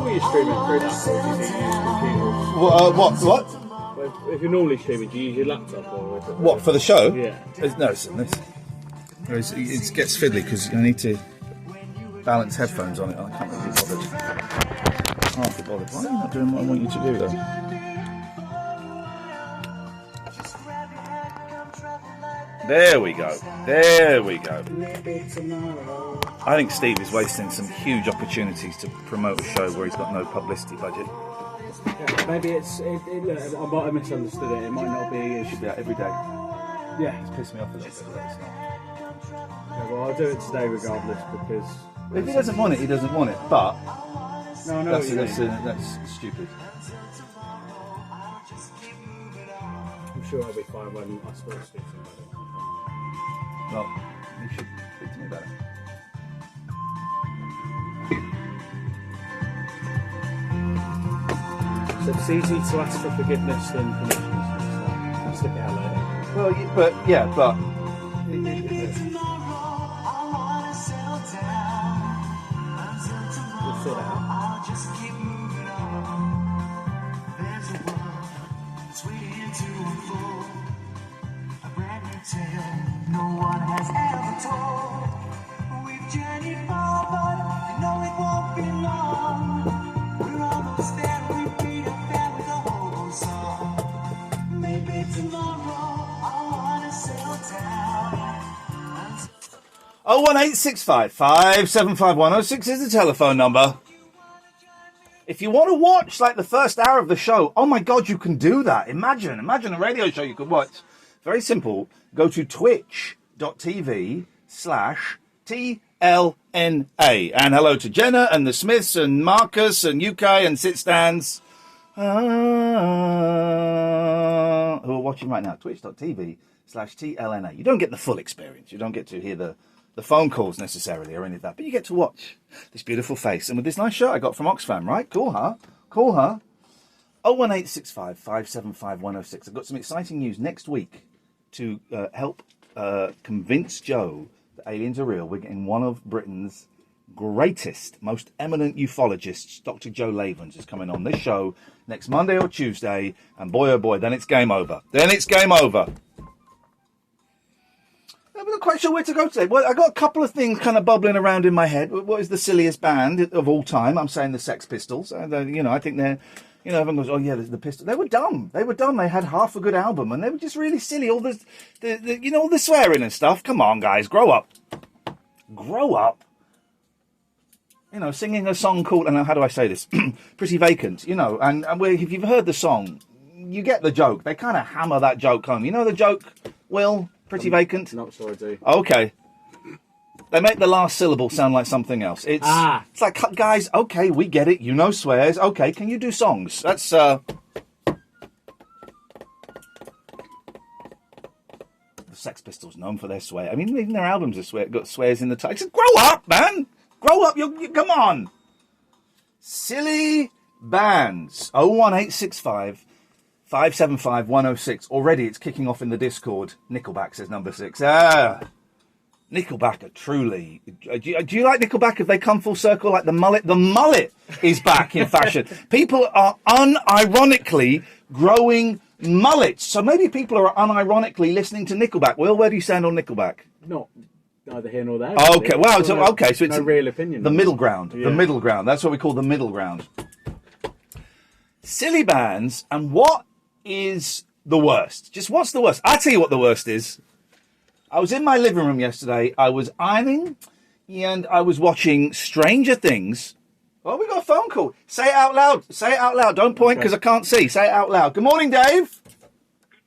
You're streaming through that, or do you use What? If you're normally streaming, do you use your laptop or? What, for the show? Yeah. No, it gets fiddly because I need to balance headphones on it. I can't really be bothered. Can't be bothered. Why are you not doing what I want you to do, though? There we go. I think Steve is wasting some huge opportunities to promote a show where he's got no publicity budget. Yeah, maybe look, I might have misunderstood it. It might not be. It should be out every day. Yeah. It's pissed me off a little bit, but it's not. Yeah, well, I'll do it today regardless because. If he doesn't want it, he doesn't want it. But no, I know that's stupid. I'm sure I'll be fine when I start speaking about it. Well, you should speak to me about it. So it's easy to ask for forgiveness than punishment. So I'll stick it out later. Well, but. We'll sort it out. No one has ever told. We've journeyed far, but you know it won't be long. We're almost there. We beat a fair with a whole song. Maybe tomorrow I wanna settle down. 01865 575 106 is the telephone number. If you want to watch like the first hour of the show, oh my God, you can do that. Imagine a radio show you could watch. Very simple. Go to twitch.tv/TLNA. And hello to Jenna and the Smiths and Marcus and UK and Sit Stands who are watching right now. Twitch.tv/TLNA. You don't get the full experience. You don't get to hear the phone calls necessarily or any of that, but you get to watch this beautiful face. And with this nice shirt I got from Oxfam, right? Cool, huh? 01865 575 106. I've got some exciting news next week to help convince Joe that aliens are real. We're getting one of Britain's greatest, most eminent ufologists, Dr. Joe Lavens, is coming on this show next Monday or Tuesday. And boy, oh boy, then it's game over. I'm not quite sure where to go today. Well, I got a couple of things kind of bubbling around in my head. What is the silliest band of all time? I'm saying the Sex Pistols. I think they're... everyone goes, oh yeah, the Pistols. They were dumb. They had half a good album, and they were just really silly. All the all the swearing and stuff. Come on, guys, grow up. Singing a song called, and how do I say this? Pretty Vacant. And if you've heard the song, you get the joke. They kind of hammer that joke home. You know the joke, Will? Pretty Vacant. Not sure I do. Okay. They make the last syllable sound like something else. It's like, guys, okay, we get it. You know swears. Okay, can you do songs? That's, the Sex Pistols known for their swear. I mean, even their albums have got swears in the title. Grow up, man! Grow up, you come on! Silly bands. 01865 575 106. Already it's kicking off in the Discord. Nickelback says number 6. Nickelback are truly... Do you like Nickelback if they come full circle like the mullet? The mullet is back in fashion. People are unironically growing mullets. So maybe people are unironically listening to Nickelback. Will, where do you stand on Nickelback? Not neither here nor there. Okay, well, so it's no real opinion. The middle ground. Yeah. The middle ground. That's what we call the middle ground. Silly bands, and what is the worst? Just what's the worst? I'll tell you what the worst is. I was in my living room yesterday. I was ironing, and I was watching Stranger Things. Oh, we got a phone call. Say it out loud. Say it out loud. Don't point because I can't see. Say it out loud. Good morning, Dave. Good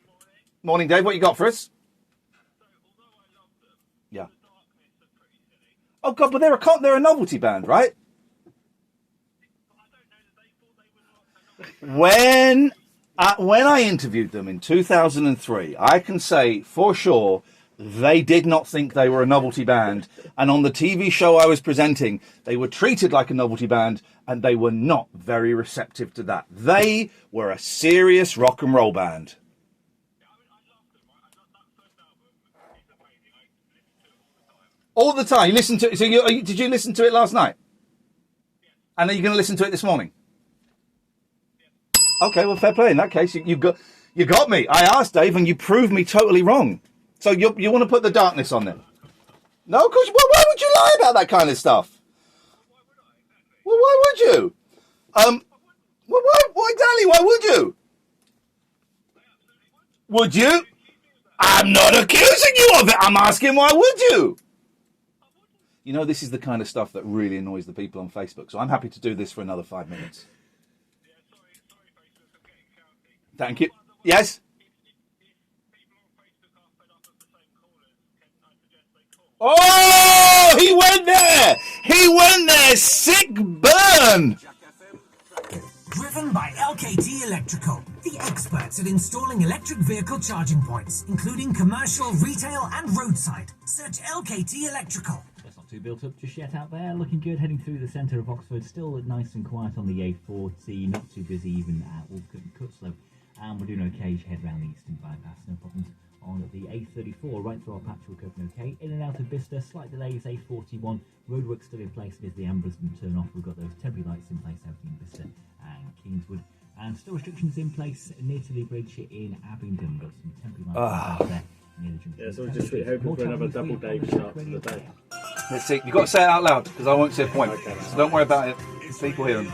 morning. Morning, Dave. What you got for us? Yeah. Oh God, but they're a novelty band, right? When I interviewed them in 2003, I can say for sure they did not think they were a novelty band. And on the TV show I was presenting, they were treated like a novelty band, and they were not very receptive to that. They were a serious rock and roll band. All the time. You listen to it. So did you listen to it last night? And are you going to listen to it this morning? Okay, well, fair play. In that case, you got me. I asked Dave, and you proved me totally wrong. So you want to put the darkness on there? No, because why would you lie about that kind of stuff? Well, why would you? Well, why exactly? Why would you? Would you? I'm not accusing you of it. I'm asking why would you? You know, this is the kind of stuff that really annoys the people on Facebook. So I'm happy to do this for another 5 minutes. Thank you. Yes? Oh, he went there. He went there. Sick burn. Driven by LKT Electrical, the experts at installing electric vehicle charging points, including commercial, retail and roadside. Search LKT Electrical. It's not too built up just yet out there. Looking good, heading through the centre of Oxford. Still nice and quiet on the A40. Not too busy even at Wolfcote and Cutslow. And we're doing okay to head around the Eastern Bypass. No problems on the A34. Right through our patch, we're coping okay. In and out of Bicester, slight delays. A41. Roadwork still in place. There's the Ambersden turn off. We've got those temporary lights in place out in Bicester and Kingswood. And still restrictions in place near to the bridge in Abingdon. Got some temporary lights out there near the junction. Yeah, so we're just hoping for another double Dave shot for the day. Let's see. You've got to say it out loud because I won't see a point. Okay. So don't worry about it. People hear them.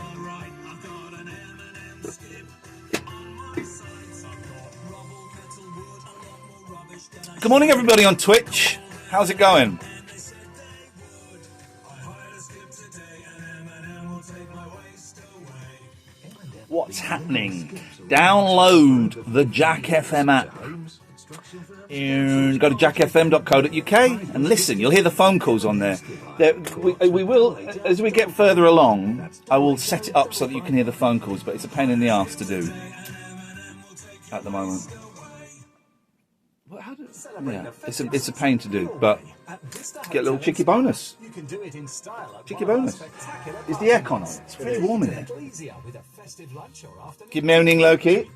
Good morning, everybody on Twitch. How's it going? What's happening? Download the Jack FM app. Go to jackfm.co.uk and listen. You'll hear the phone calls on there. We will, as we get further along, I will set it up so that you can hear the phone calls, but it's a pain in the arse to do at the moment. Yeah, it's a pain to do, but get a little cheeky bonus. Cheeky bonus. Is the aircon on? It's very warm in here. Good morning, Loki.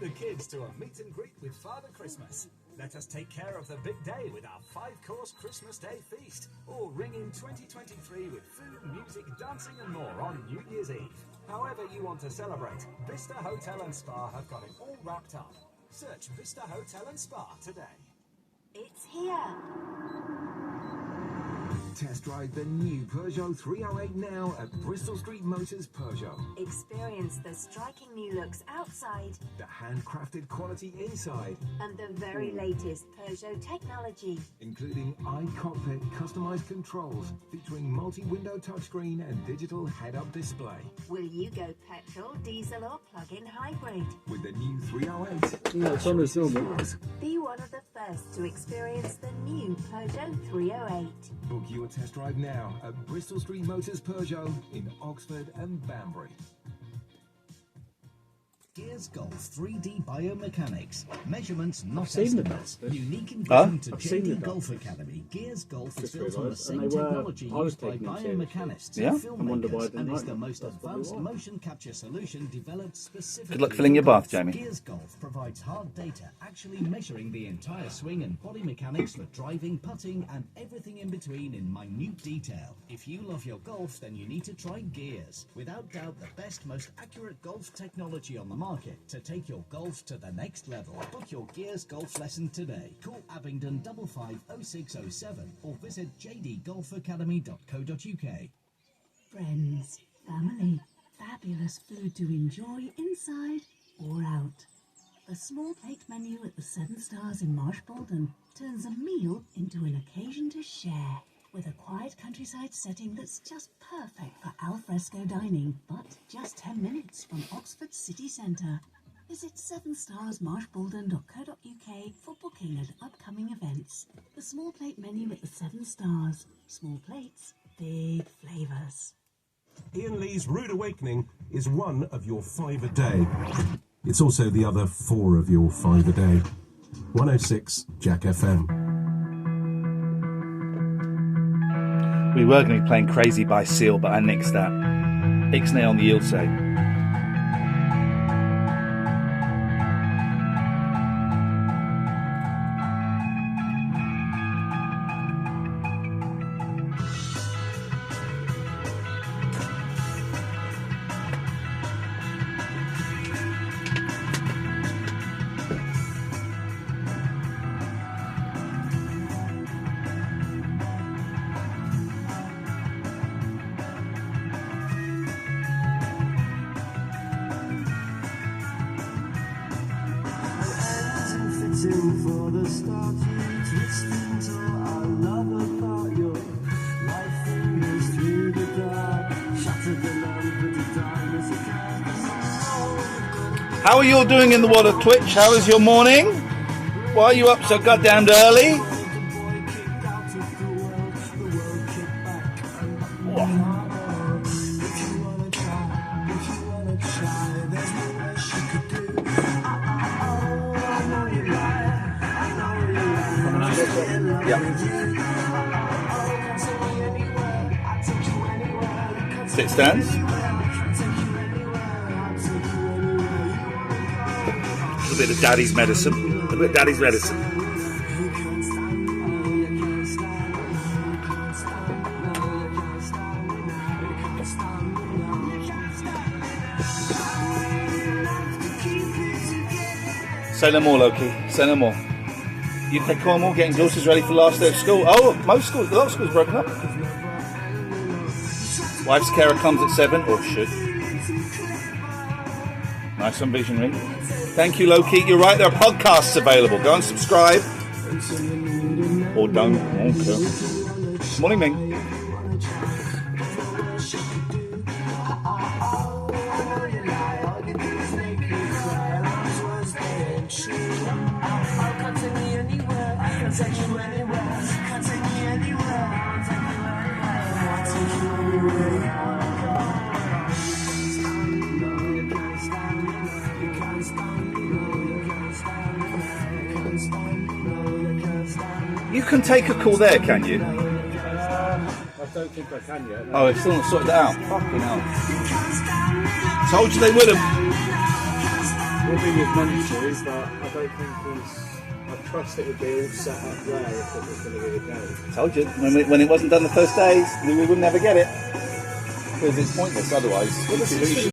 Let us take care of the big day with our 5-course Christmas Day feast, or ring in 2023 with food, music, dancing and more on New Year's Eve. However you want to celebrate, Vista Hotel and Spa have got it all wrapped up. Search Vista Hotel and Spa today. It's here. Test drive the new Peugeot 308 now at Bristol Street Motors Peugeot. Experience the striking new looks outside The handcrafted quality inside, and the very latest Peugeot technology. including iCockpit customized controls featuring multi-window touchscreen and digital head-up display. Will you go petrol, diesel or plug-in hybrid? With the new 308, No, it's on as normal. Be one of the first to experience the new Peugeot 308. book your test drive now at Bristol Street Motors Peugeot in Oxford and Banbury. Gears Golf 3D Biomechanics. Measurements not seen them. estimates. Unique invention to I've seen JD them. Golf Academy. Gears Golf is Just built on the realised, same and they were- technology I was used by taking them biomechanists Yeah? and I wonder why I filmmakers, didn't and is like the them. most That's probably advanced why. motion capture solution developed specifically. Good luck filling your for golf. bath, Jamie. Gears Golf provides hard data, actually measuring the entire swing and body mechanics for driving, putting, and everything in between in minute detail. If you love your golf, then you need to try Gears. Without doubt, the best, most accurate golf technology on the market to take your golf to the next level. Book your Gears Golf lesson today. Call Abingdon 550607 or visit jdgolfacademy.co.uk. Friends, family, fabulous food to enjoy inside or out. The small plate menu at the 7 Stars in Marshbolden turns a meal into an occasion to share, with a quiet countryside setting that's just perfect for alfresco dining, but just 10 minutes from Oxford city centre. Visit 7starsmarshbolden.co.uk for booking and upcoming events. The small plate menu at the 7 Stars. Small plates, big flavours. Iain Lee's Rude Awakening is one of your 5 a day. It's also the other 4 of your 5 a day. 106 Jack FM. We were going to be playing Crazy by Seal, but I nixed that. Ixnay on the Ilse. in for the start. You twist into our love apart. Your light fingers through the dark. Shattered the lamp with the diamonds of cast. How are you all doing in the world of Twitch? How is your morning? Why are you up so goddamn early? Sit stands. A bit of daddy's medicine. A bit of daddy's medicine. Say no more, Loki. Say no more. UK Cornwall getting daughters ready for last day of school. Oh, most schools, a lot of schools broken up. Wife's carer comes at 7, or should. Nice one, visionary. Thank you, Loki. You're right, there are podcasts available. Go and subscribe. Or don't. Okay. Morning, Ming. You can take a call there, can you? I don't think I can yet. No. Oh, they've still not sorted that out. Fucking hell. Told you they would have. We'll be with meant to, but I don't think I trust it would be all set up there if it was going to be a go. Told you. When it wasn't done the first days, we would never get it. Because it's pointless otherwise.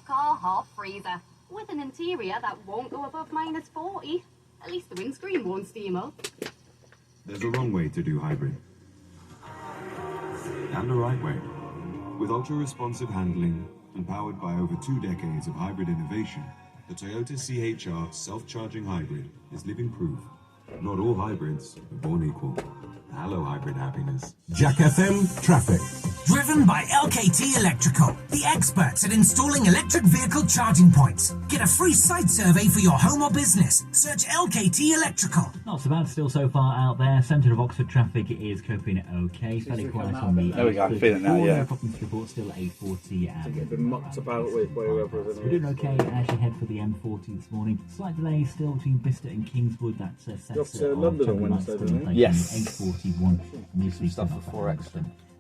car half freezer, with an interior that won't go above -40. At least the windscreen won't steam up. There's a wrong way to do hybrid. And a right way. With ultra-responsive handling and powered by over 2 decades of hybrid innovation, the Toyota CHR self-charging hybrid is living proof. Not all hybrids are born equal. Hello, hybrid happiness. Jack FM Traffic. Driven by LKT Electrical, the experts at installing electric vehicle charging points. Get a free site survey for your home or business. Search LKT Electrical. Not so bad still so far out there. Centre of Oxford traffic is coping okay. Fairly quiet on the There we go, I'm feeling that, yeah. No problems to report, still at 8:40. Get been mucked about with by whoever is We're doing okay as you head for the M40 this morning. Slight delay still between Bicester and Kingswood. That's You're off to London on Wednesday, didn't you? Yes. 8:41. Mostly Stuff for 4X.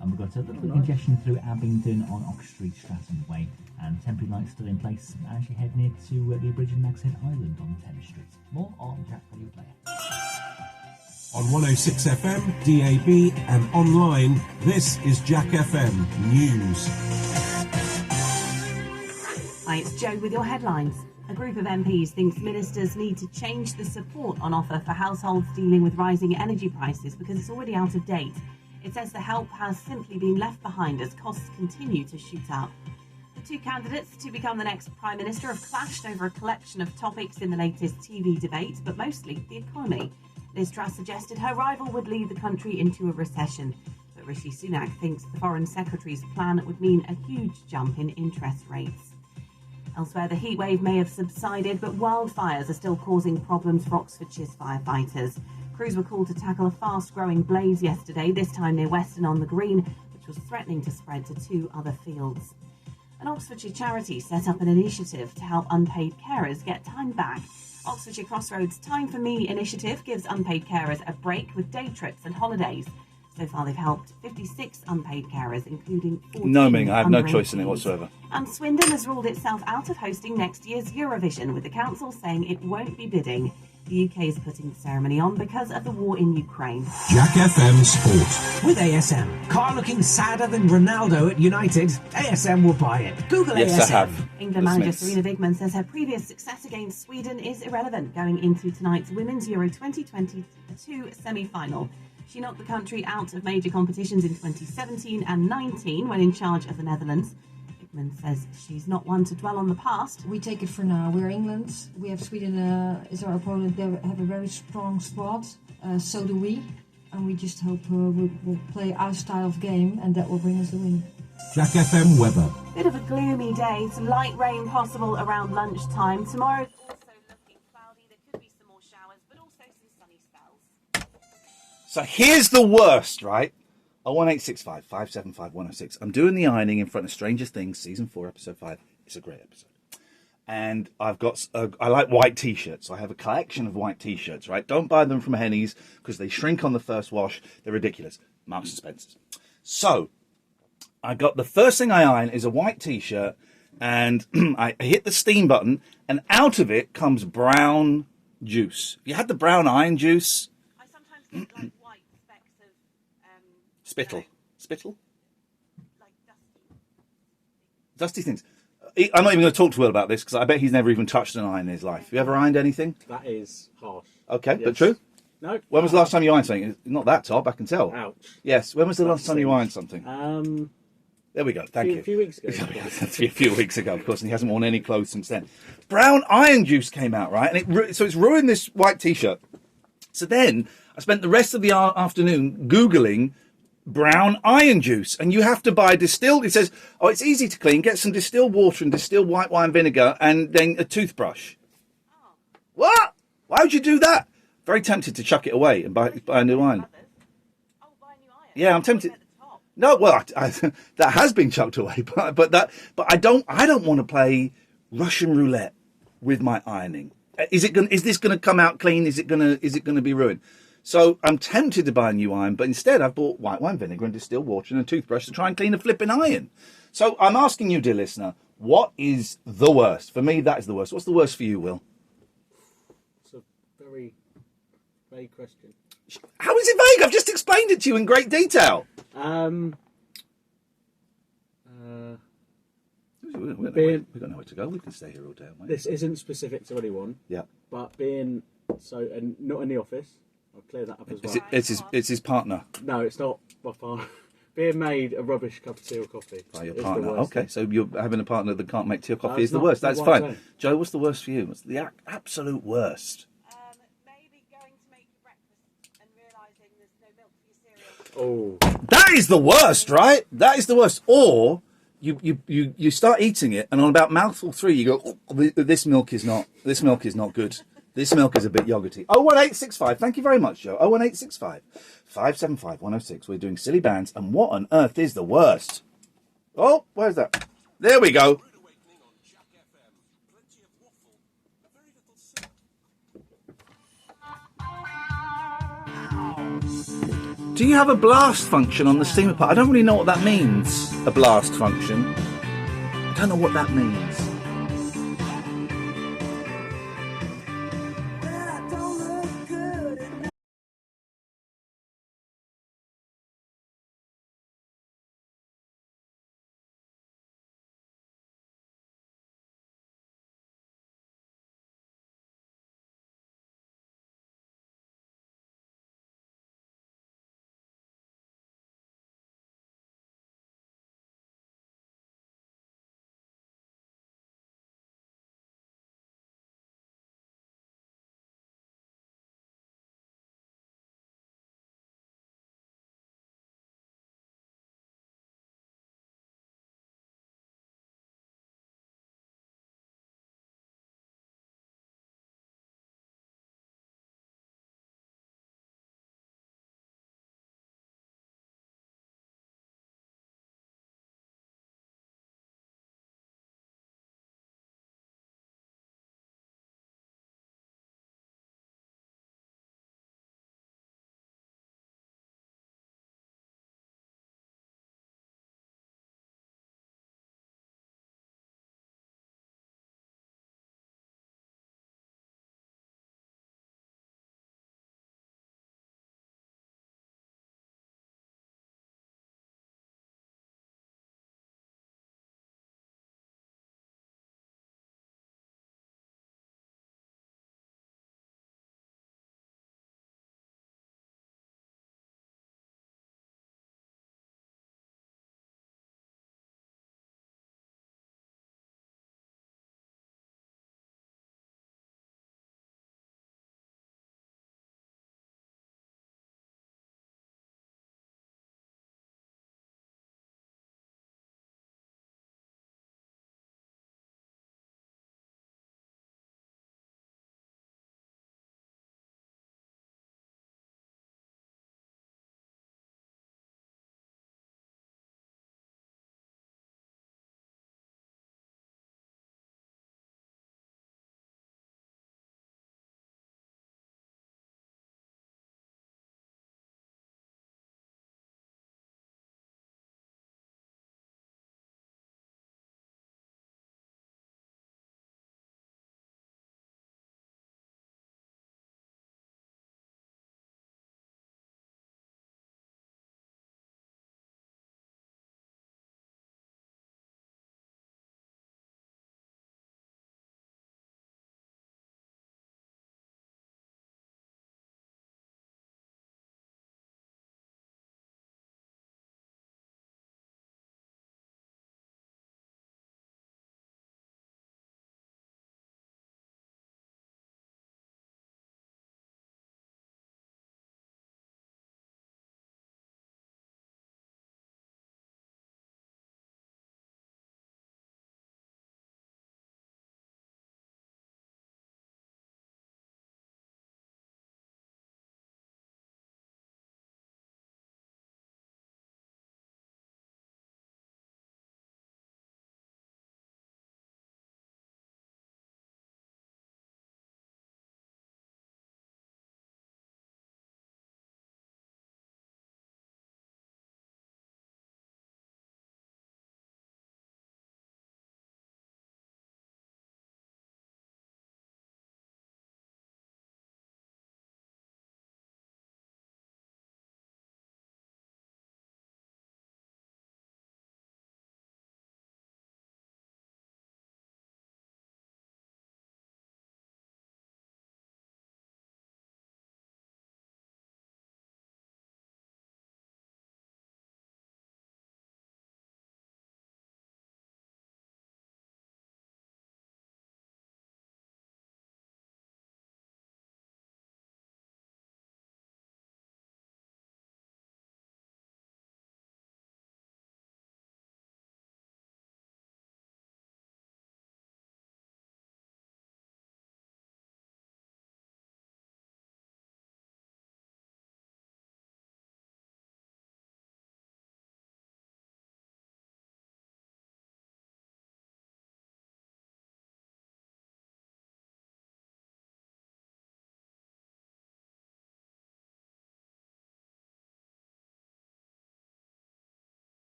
And we've got a little bit of congestion through Abingdon on Ox Street, Stratton Way, and temporary lights still in place as you head near to the bridge in Nags Head Island on Thames Street. More on Jack Radio Player. On 106 FM, DAB and online, this is Jack FM News. Hi, it's Jo with your headlines. A group of MPs thinks ministers need to change the support on offer for households dealing with rising energy prices because it's already out of date. It says the help has simply been left behind as costs continue to shoot up. The two candidates to become the next Prime Minister have clashed over a collection of topics in the latest TV debate, but mostly the economy. Liz Truss suggested her rival would lead the country into a recession, but Rishi Sunak thinks the Foreign Secretary's plan would mean a huge jump in interest rates. Elsewhere, the heatwave may have subsided, but wildfires are still causing problems for Oxfordshire's firefighters. Crews were called to tackle a fast-growing blaze yesterday, this time near Weston on the Green, which was threatening to spread to 2 other fields. An Oxfordshire charity set up an initiative to help unpaid carers get time back. Oxfordshire Crossroads Time for Me initiative gives unpaid carers a break with day trips and holidays. So far, they've helped 56 unpaid carers, including 14 No, Ming, I have no under choice in it 18s. whatsoever. And Swindon has ruled itself out of hosting next year's Eurovision, with the council saying it won't be bidding. The UK is putting the ceremony on because of the war in Ukraine. Jack FM Sport. With ASM, car looking sadder than Ronaldo at United, ASM will buy it. Google Yes, ASM. I have. England The manager Smiths. Sarina Wigman says her previous success against Sweden is irrelevant going into tonight's Women's Euro 2022 semi-final. She knocked the country out of major competitions in 2017 and 19 when in charge of the Netherlands. Wigman says she's not one to dwell on the past. We take it for now. We're England. We have Sweden as our opponent. They have a very strong squad. So do we. And we just hope we'll play our style of game and that will bring us the win. Jack FM weather. Bit of a gloomy day. Some light rain possible around lunchtime. Tomorrow's also looking cloudy. There could be some more showers, but also some sunny spells. So here's the worst, right? 01865 575 106. I'm doing the ironing in front of Stranger Things, season 4, episode 5. It's a great episode. And I've got, I like white t-shirts. So I have a collection of white t-shirts, right? Don't buy them from Henny's because they shrink on the first wash. They're ridiculous. Marks and Spencer's. So I got, the first thing I iron is a white t-shirt, and I hit the steam button, and out of it comes brown juice. Have you had the brown iron juice? I sometimes get like white specks of Spittle. Spittle? like dusty. Dusty things. I'm not even going to talk to Will about this because I bet he's never even touched an iron in his life. Have you ever ironed anything? That is harsh. Okay, Yes. but true? No. When was the last time you ironed something? It's not that top, I can tell. Ouch. Yes, when was the last time you ironed something? There we go, thank you. A few weeks ago. That's a few weeks ago, of course, and he hasn't worn any clothes since then. Brown iron juice came out, right? And so it's ruined this white t-shirt. So then I spent the rest of the afternoon Googling brown iron juice, and you have to buy distilled. It says, oh, it's easy to clean. Get some distilled water and distilled white wine vinegar and then a toothbrush. Oh. What? Why would you do that? Very tempted to chuck it away and buy a new iron. Oh, buy a new iron. Yeah, I'm tempted. No, well, that has been chucked away, but I don't want to play Russian roulette with my ironing. Is this going to come out clean? Is it going to be ruined? So I'm tempted to buy a new iron, but instead I've bought white wine vinegar and distilled water and a toothbrush to try and clean a flipping iron. So I'm asking you, dear listener, what is the worst? For me, that is the worst. What's the worst for you, Will? It's a very vague question. How is it vague? I've just explained it to you in great detail. Who's We've got nowhere to go. We can stay here all day. Mate. This isn't specific to anyone. Yeah. But being and not in the office, I'll clear that up as well. It's his partner. No, it's not my partner. Being made a rubbish cup of tea or coffee. By your is partner. the worst Okay, thing. so you're having a partner that can't make tea or coffee No, is the not- worst. not That's what I'm fine. saying. Joe, what's the worst for you? What's the absolute worst? Maybe going to make you breakfast and realising there's no milk for your cereal. Oh. That is the worst, right? That is the worst. Or you start eating it, and on about mouthful 3, you go, oh, this milk is not good. This milk is a bit yogurty. 01865. Thank you very much, Joe. 01865 575 106. We're doing silly bands, and what on earth is the worst? Oh, where's that? There we go. Do you have a blast function on the steamer part? I don't really know what that means, a blast function. I don't know what that means.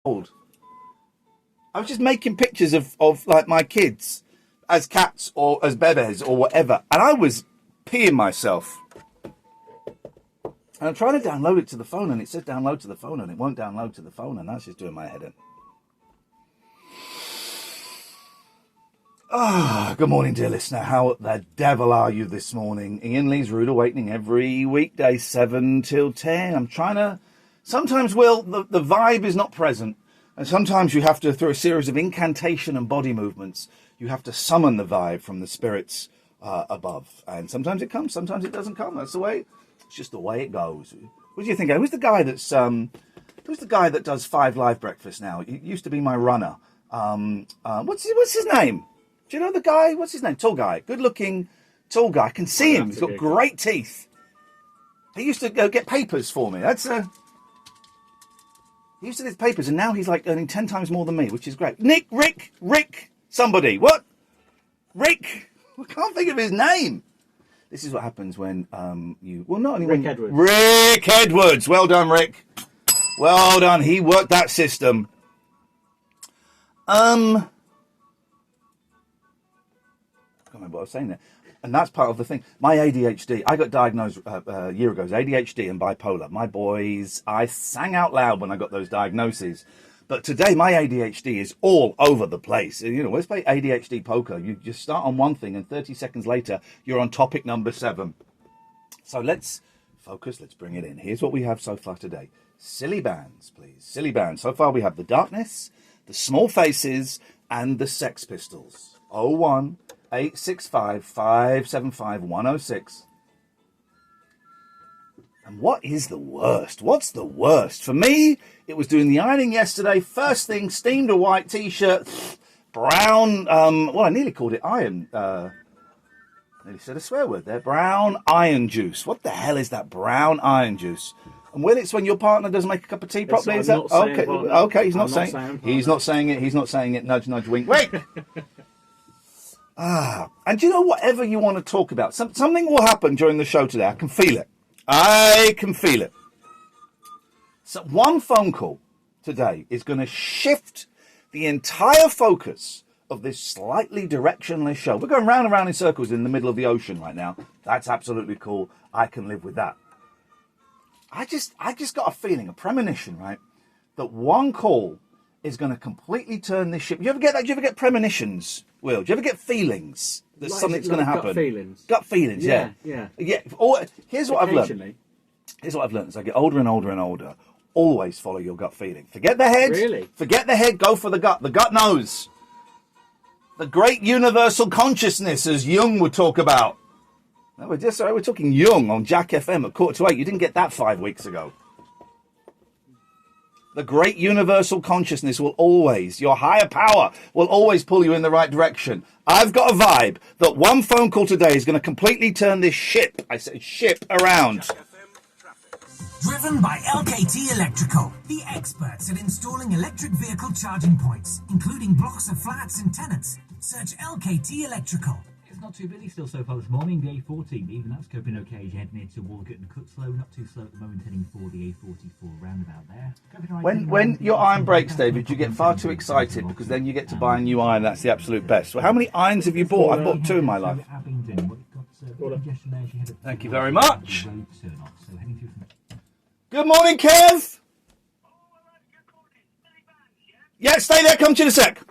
old. I was just making pictures of like my kids as cats or as bebes or whatever, and I was peeing myself. And I'm trying to download it to the phone, and it says download to the phone, and it won't download to the phone, and that's just doing my head in. Good morning, dear listener. How the devil are you this morning? Iain Lee's Rude Awakening every weekday, 7 till 10. I'm trying to... Sometimes, Will, the vibe is not present, and sometimes you have to, through a series of incantation and body movements, you have to summon the vibe from the spirits above. And sometimes it comes, sometimes it doesn't come. That's the way... It's just the way it goes. What do you think? Who's the guy that's who's the guy that does 5 Live breakfast now? He used to be my runner. What's his name? Do you know the guy? What's his name? Tall guy, good looking, tall guy. I can see him. He's got great teeth. He used to go get papers for me. He used to get papers, and now he's like earning 10 times more than me, which is great. Rick, somebody. What? Rick? I can't think of his name. This is what happens when not only Rick Edwards. Rick Edwards. Well done, Rick. Well done. He worked that system. I can't remember what I was saying there. And that's part of the thing. My ADHD, I got diagnosed a year ago as ADHD and bipolar. My boys, I sang out loud when I got those diagnoses. But today, my ADHD is all over the place. You know, let's play ADHD poker. You just start on one thing, and 30 seconds later, you're on topic number 7. So let's focus. Let's bring it in. Here's what we have so far today. Silly bands, please. Silly bands. So far, we have the Darkness, the Small Faces, and the Sex Pistols. 01865 And what is the worst? What's the worst? For me, it was doing the ironing yesterday. First thing, steamed a white T-shirt, brown, I nearly called it iron. Nearly said a swear word there. Brown iron juice. What the hell is that brown iron juice? And Will, it's when your partner doesn't make a cup of tea properly? Is that okay? Okay, he's not saying it. He's not saying it. Nudge, nudge, wink, wink. And you know, whatever you want to talk about, something will happen during the show today. I can feel it. So one phone call today is going to shift the entire focus of this slightly directionless show. We're going round and round in circles in the middle of the ocean right now. That's absolutely cool. I can live with that. I just got a feeling, a premonition, right, that one call is going to completely turn this ship. Do you ever get that? Do you ever get premonitions, Will? Do you ever get feelings that something's going to happen? Gut feelings, yeah. Here's what I've learned. Here's what I've learned as I get older and older and older. Always follow your gut feeling. Forget the head. Really? Forget the head. Go for the gut. The gut knows. The great universal consciousness, as Jung would talk about. No, we're talking Jung on Jack FM at 7:45. You didn't get that 5 weeks ago. The great universal consciousness will always, your higher power will always pull you in the right direction. I've got a vibe that one phone call today is going to completely turn this ship, I said ship, around. Driven by LKT Electrical, the experts at installing electric vehicle charging points, including blocks of flats and tenants. Search LKT Electrical. It's not too busy still so far this morning. The A14, even that's coping okay as you head near to Walgett and Cutslow. Not too slow at the moment, heading for the A44 roundabout there. When your iron breaks, David, you get far too excited because then you get to buy a new iron. That's the absolute best. Well, how many irons have you bought? I've bought 2 in my life. Thank you very much. Good morning, Kev. Yeah, stay there. Come to you in a sec.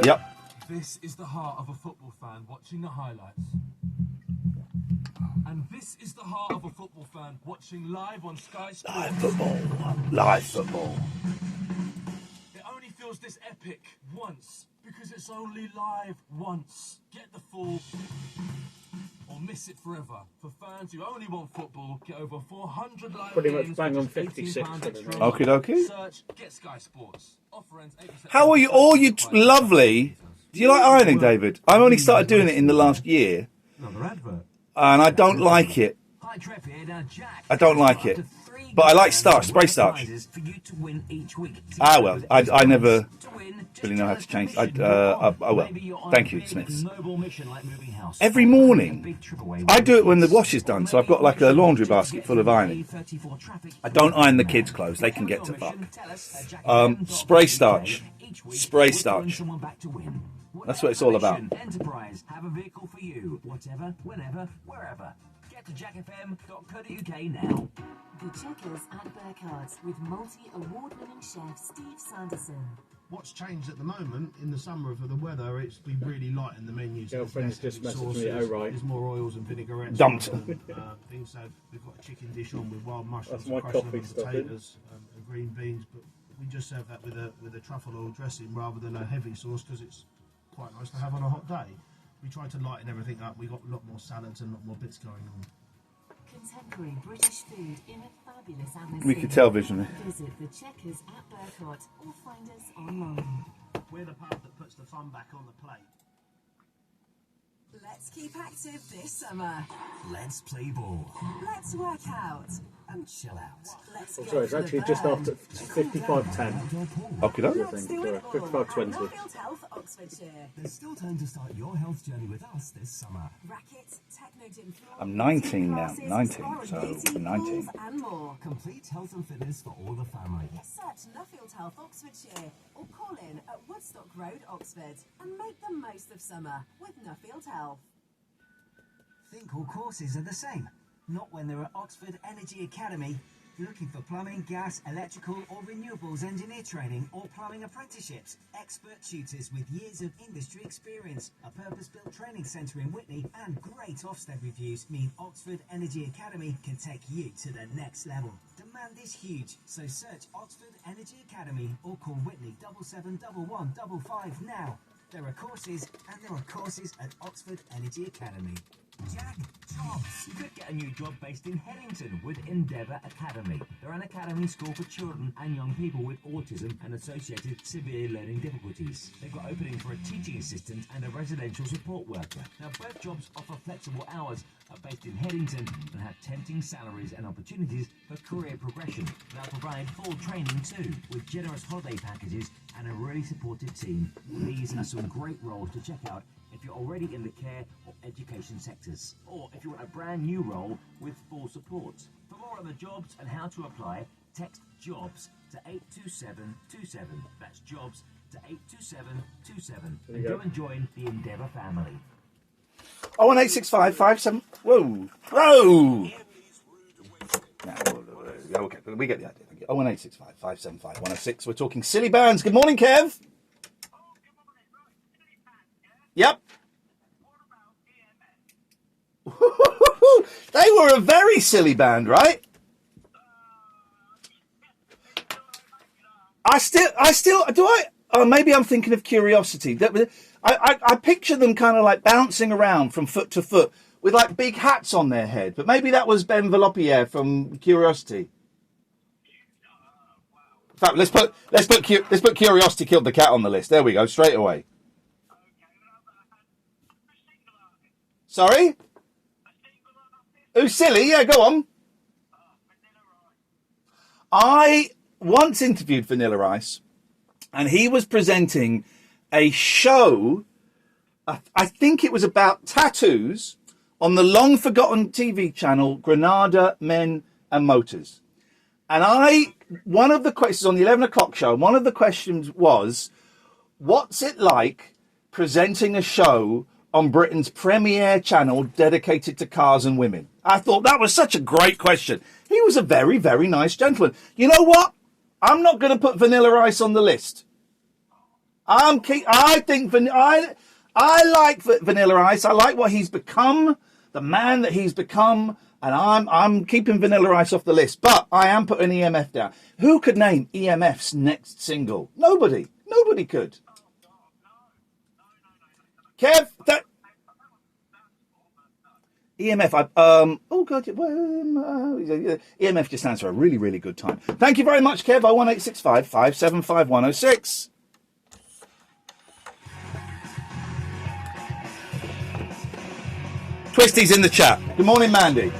Yep. This is the heart of a football fan watching the highlights. And this is the heart of a football fan watching live on Sky Sports. Live football. It only feels this epic once because it's only live once. Get the full or miss it forever. For fans who only want football, get over 400 live Pretty games much bang on for just 56 £18 for them. extra. Okie dokie. Search Get Sky Sports. Offer ends 8%. How are you all? You lovely. Do you like ironing, David? I've only started doing it in the last year. And I don't like it. I don't like it. But I like starch, spray starch. For you to win each week. Ah, well, I never really know how to change. Oh, well. Thank you, Smiths. Every morning, I do it when the wash is done, so I've got like a laundry basket full of ironing. I don't iron the kids' clothes, they can get to fuck. Spray starch. Spray starch. That's what it's all about. Enterprise, have a vehicle for you. Whatever, whenever, wherever. Get to jackfm.co.uk now. The Checkers at Burkhardt's with multi-award-winning chef Steve Sanderson. What's changed at the moment in the summer for the weather? It's been really light in the menus. Girlfriend's just messaged me. Oh right. There's more oils and vinaigrettes. Dumped. Things. So we've got a chicken dish on with wild mushrooms, That's my crushed coffee lemon stuffing. potatoes, and green beans. But we just serve that with a truffle oil dressing rather than a heavy sauce because it's quite nice to have on a hot day. We try to lighten everything up. We got a lot more salads and a lot more bits going on. Contemporary British food in a fabulous atmosphere. We could tell visually. Visit the Checkers at Burkhardt or find us online. We're the pub that puts the fun back on the plate. Let's keep active this summer. Let's play ball. Let's work out and chill out. Let's Oh, go sorry, it's for the actually just burn. after 55:10. Okay, I then. think. Do Sorry, it all 55:20. at Nuffield Health, Oxfordshire. There's still time to start your health journey with us this summer. Rackets, techno gym floor, I'm 19 now. classes, 19, spa and so beauty, I'm 19. pools and more. Complete health and fitness for all the family. Search Nuffield Health, Oxfordshire, or call in at Woodstock Road, Oxford, and make the most of summer with Nuffield Health. Think all courses are the same. Not when they're at Oxford Energy Academy. You're looking for plumbing, gas, electrical or renewables engineer training or plumbing apprenticeships. Expert tutors with years of industry experience. A purpose-built training centre in Whitney and great Ofsted reviews mean Oxford Energy Academy can take you to the next level. Demand is huge, so search Oxford Energy Academy or call Whitney 771155 now. There are courses and there are courses at Oxford Energy Academy. Jack, jobs. You could get a new job based in Headington with Endeavour Academy. They're an academy school for children and young people with autism and associated severe learning difficulties. They've got openings for a teaching assistant and a residential support worker. Now, both jobs offer flexible hours, are based in Headington and have tempting salaries and opportunities for career progression. They'll provide full training too, with generous holiday packages and a really supportive team. These are some great roles to check out if you're already in the care or education sectors, or if you want a brand new role with full support. For more on the jobs and how to apply, text JOBS to 82727. That's JOBS to 82727. There And you go go. and join the Endeavour family. 01865 Whoa! Whoa! No, okay, we get the idea. 01865 575 106. We're talking silly bands. Good morning, Kev. Yep. They were a very silly band, right? I still, do I? Oh, maybe I'm thinking of Curiosity. I picture them kind of like bouncing around from foot to foot with like big hats on their head. But maybe that was Ben Vallopierre from Curiosity. In fact, let's put Curiosity Killed the Cat on the list. There we go, straight away. Sorry? Who's silly? Yeah, go on. I once interviewed Vanilla Ice, and he was presenting a show, I think it was about tattoos, on the long-forgotten TV channel Granada Men and Motors. And one of the questions on the 11 o'clock show, one of the questions was, what's it like presenting a show on Britain's premier channel dedicated to cars and women? I thought that was such a great question. He was a very, very nice gentleman. You know what? I'm not going to put Vanilla Ice on the list. I like Vanilla Ice. I like what he's become, the man that he's become, and I'm keeping Vanilla Ice off the list. But I am putting EMF down. Who could name EMF's next single? Nobody. Nobody could. Kev, EMF, oh God, EMF just stands for a really, really good time. Thank you very much, Kev. 01865 575 106. Twisty's in the chat. Good morning, Mandy.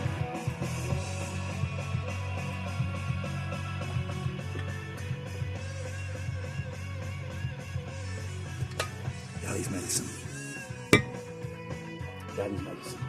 Daddy's medicine. Daddy's medicine.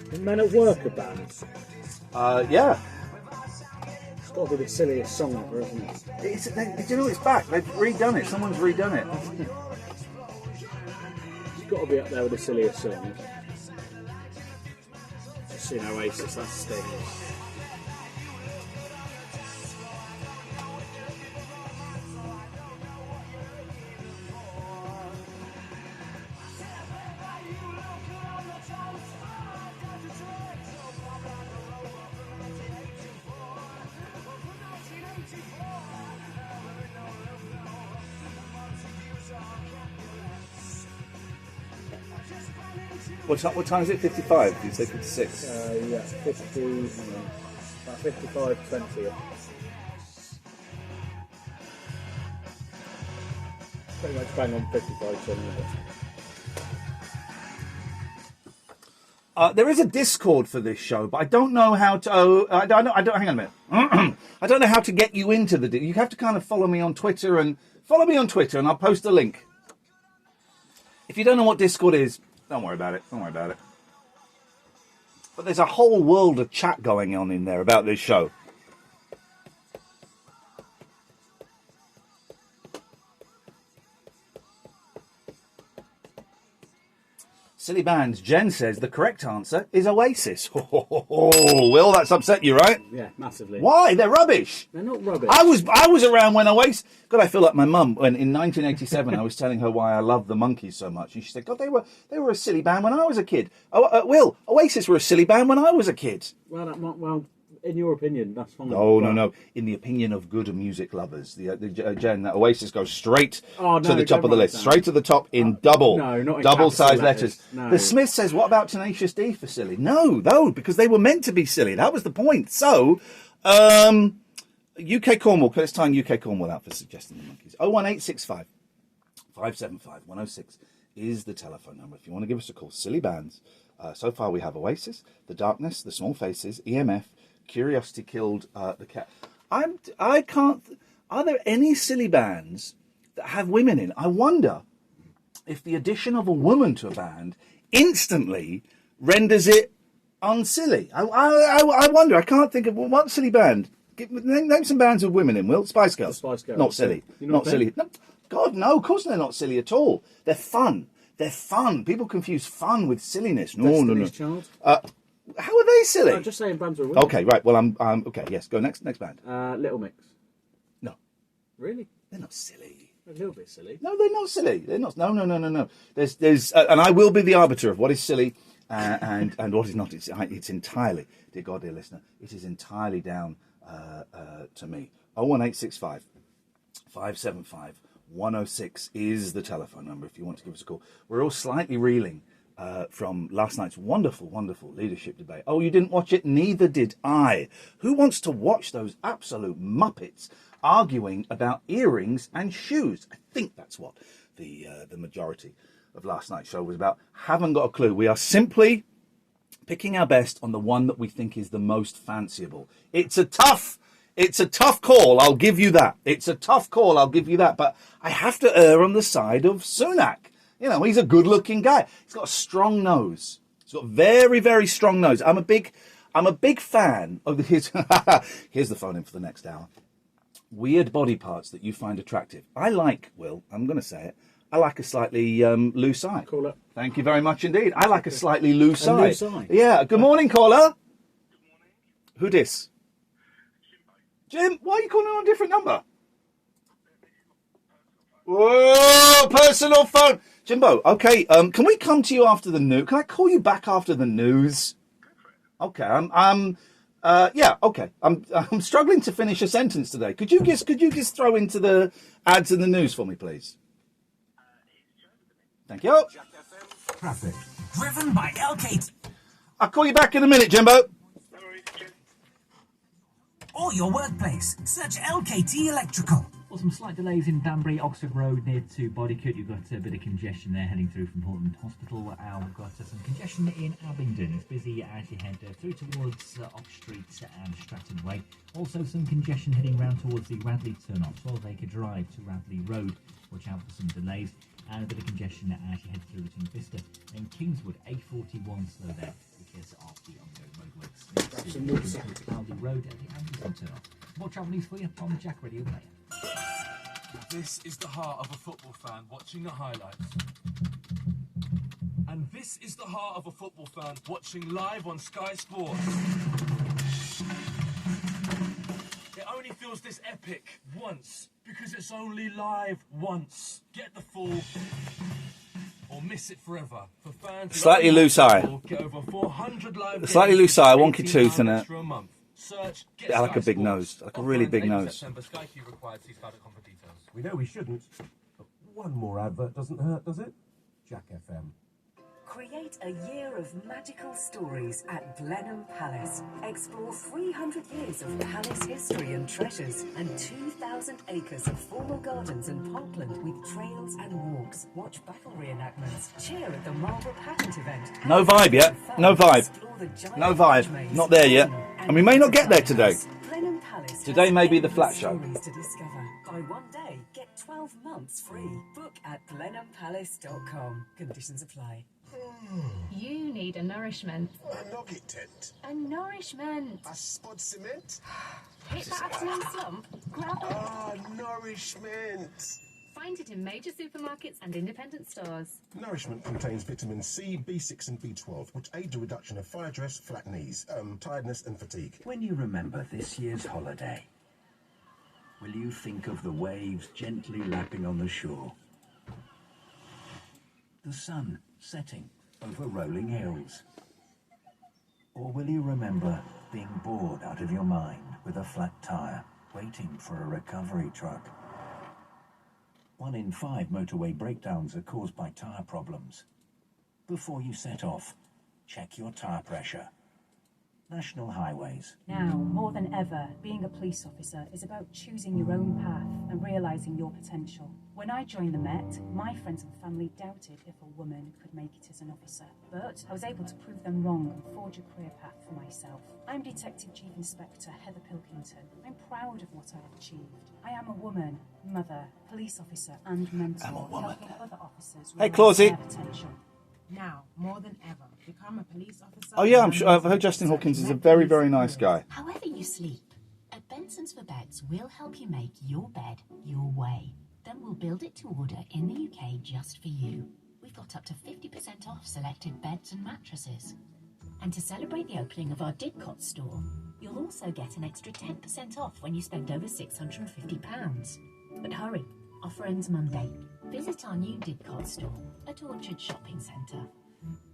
The Men at Work are banned. Yeah. It's got to be the silliest song ever, isn't it? Do you know it's back? They've redone it. Someone's redone it. It's got to be up there with the silliest song. Just seen Oasis, that's the thing. What time is it? 55? Did you say 56? Yeah, 50. Hang on. About 55:20. Pretty much bang on 55:20. There is a Discord for this show, but I don't know how to. I don't. Hang on a minute. I don't know how to get you into the. You have to kind of follow me on Twitter and I'll post a link. If you don't know what Discord is, don't worry about it. But there's a whole world of chat going on in there about this show. Silly bands. Jen says the correct answer is Oasis. Oh, Will, that's upset you, right? Yeah, massively. Why? They're rubbish. They're not rubbish. I was around when Oasis. God, I feel like my mum when in 1987 I was telling her why I loved the Monkees so much, and she said, "God, they were a silly band when I was a kid." Will, Oasis were a silly band when I was a kid. Well, in your opinion, that's fine. No. In the opinion of good music lovers, Jen, that Oasis goes straight to the top of the list, straight to the top in double-sized letters. No. The Smith says, "What about Tenacious D for silly?" No, because they were meant to be silly. That was the point. So, UK Cornwall. Let's time UK Cornwall out for suggesting the Monkees. 01865 575 106 is the telephone number if you want to give us a call. Silly bands. So far we have Oasis, The Darkness, The Small Faces, EMF. Curiosity killed the cat. I can't. Are there any silly bands that have women in? I wonder if the addition of a woman to a band instantly renders it unsilly. I wonder. I can't think of what silly band. Name some bands with women in. Will Spice Girls? The Spice Girls. Not silly. Not silly. No, God, no. Of course they're not silly at all. They're fun. They're fun. People confuse fun with silliness. No. Destiny's Child. How are they silly? I'm just saying bands are women. Okay, right. Well, I'm okay. Yes, go next band. Little Mix. No. Really? They're not silly. A little bit silly. No, they're not silly. They're not. No. There's, and I will be the arbiter of what is silly and what is not. It's entirely, dear God, dear listener, it is entirely down to me. 01865 575 106 is the telephone number if you want to give us a call. We're all slightly reeling from last night's wonderful leadership debate. Oh, you didn't watch it? Neither did I. Who wants to watch those absolute muppets arguing about earrings and shoes? I think that's what the majority of last night's show was about. Haven't got a clue. We are simply picking our best on the one that we think is the most fanciable. It's a tough call, I'll give you that. But I have to err on the side of Sunak. You know, he's a good-looking guy. He's got a strong nose. He's got a very, very strong nose. I'm a big fan of his. Here's the phone in for the next hour. Weird body parts that you find attractive. I like, Will, I'm going to say it, I like a slightly loose eye. Caller. Thank you very much indeed. I like a slightly loose eye. Loose eye. Yeah. Good morning, caller. Who dis? Jim, why are you calling on a different number? Whoa, personal phone. Jimbo, okay, can we come to you after the news? Can I call you back after the news? Okay, okay. I'm struggling to finish a sentence today. Could you just throw into the ads and the news for me, please? Thank you. Traffic. Driven by LKT. I'll call you back in a minute, Jimbo. Or your workplace. Search LKT Electrical. Well, some slight delays in Banbury, Oxford Road near to Bodycote. You've got a bit of congestion there heading through from Horton Hospital. We've got some congestion in Abingdon. It's busy as you head through towards Ox Street and Stratton Way. Also some congestion heading round towards the Radley turn-off, 12 Acre Drive to Radley Road. Watch out for some delays. And a bit of congestion as you head through between Vista and Kingswood. A41 slow there because of the ongoing roadworks. Aldi Road at the Anderson turn-off. More travel news for you on the Jack Radio Player. This is the heart of a football fan watching the highlights. And this is the heart of a football fan watching live on Sky Sports. It only feels this epic once because it's only live once. Get the full or miss it forever. For fans who Slightly only loose want eye. football, get over 400 live Slightly games, loose eye, wonky 18 tooth and pounds a... for month. Search Get Yeah, like Sky a big Sports. nose. Like a really big nose. September, Sky Q required. See Sky.com for details. We know we shouldn't, but one more advert doesn't hurt, does it? Jack FM. Create a year of magical stories at Blenheim Palace. Explore 300 years of palace history and treasures and 2,000 acres of formal gardens and parkland with trails and walks. Watch battle reenactments. Cheer at the Marlborough Patent event. No vibe yet. No vibe. No vibe. Not there yet. And we may not get there today. Blenheim Palace Today may be the has flat show. stories to discover. Buy one day, get 12 months free. Book at blenheimpalace.com. Conditions apply. You need a nourishment. A nugget tent. A nourishment. A spud cement. Hit that afternoon slump. Grab it. Ah, nourishment. Find it in major supermarkets and independent stores. Nourishment contains vitamin C, B6 and B12, which aid the reduction of fire dress, flat knees, tiredness and fatigue. When you remember this year's holiday, will you think of the waves gently lapping on the shore? The sun setting over rolling hills? Or will you remember being bored out of your mind with a flat tire, waiting for a recovery truck? 1 in 5 motorway breakdowns are caused by tire problems. Before you set off, check your tire pressure. National Highways. Now, more than ever, being a police officer is about choosing your own path and realising your potential. When I joined the Met, my friends and family doubted if a woman could make it as an officer. But I was able to prove them wrong and forge a career path for myself. I'm Detective Chief Inspector Heather Pilkington. I'm proud of what I've achieved. I am a woman, mother, police officer and mentor, helping other officers Hey, realise Clausy. their potential. Now, more than ever, become a police officer. Oh yeah, I'm sure. I've heard Justin Hawkins is a very, very nice guy. However you sleep, at Benson's for Beds, we'll help you make your bed your way. Then we'll build it to order in the UK just for you. We've got up to 50% off selected beds and mattresses. And to celebrate the opening of our Didcot store, you'll also get an extra 10% off when you spend over £650. But hurry, offer ends Monday. Visit our new Didcot store at Orchard Shopping Centre.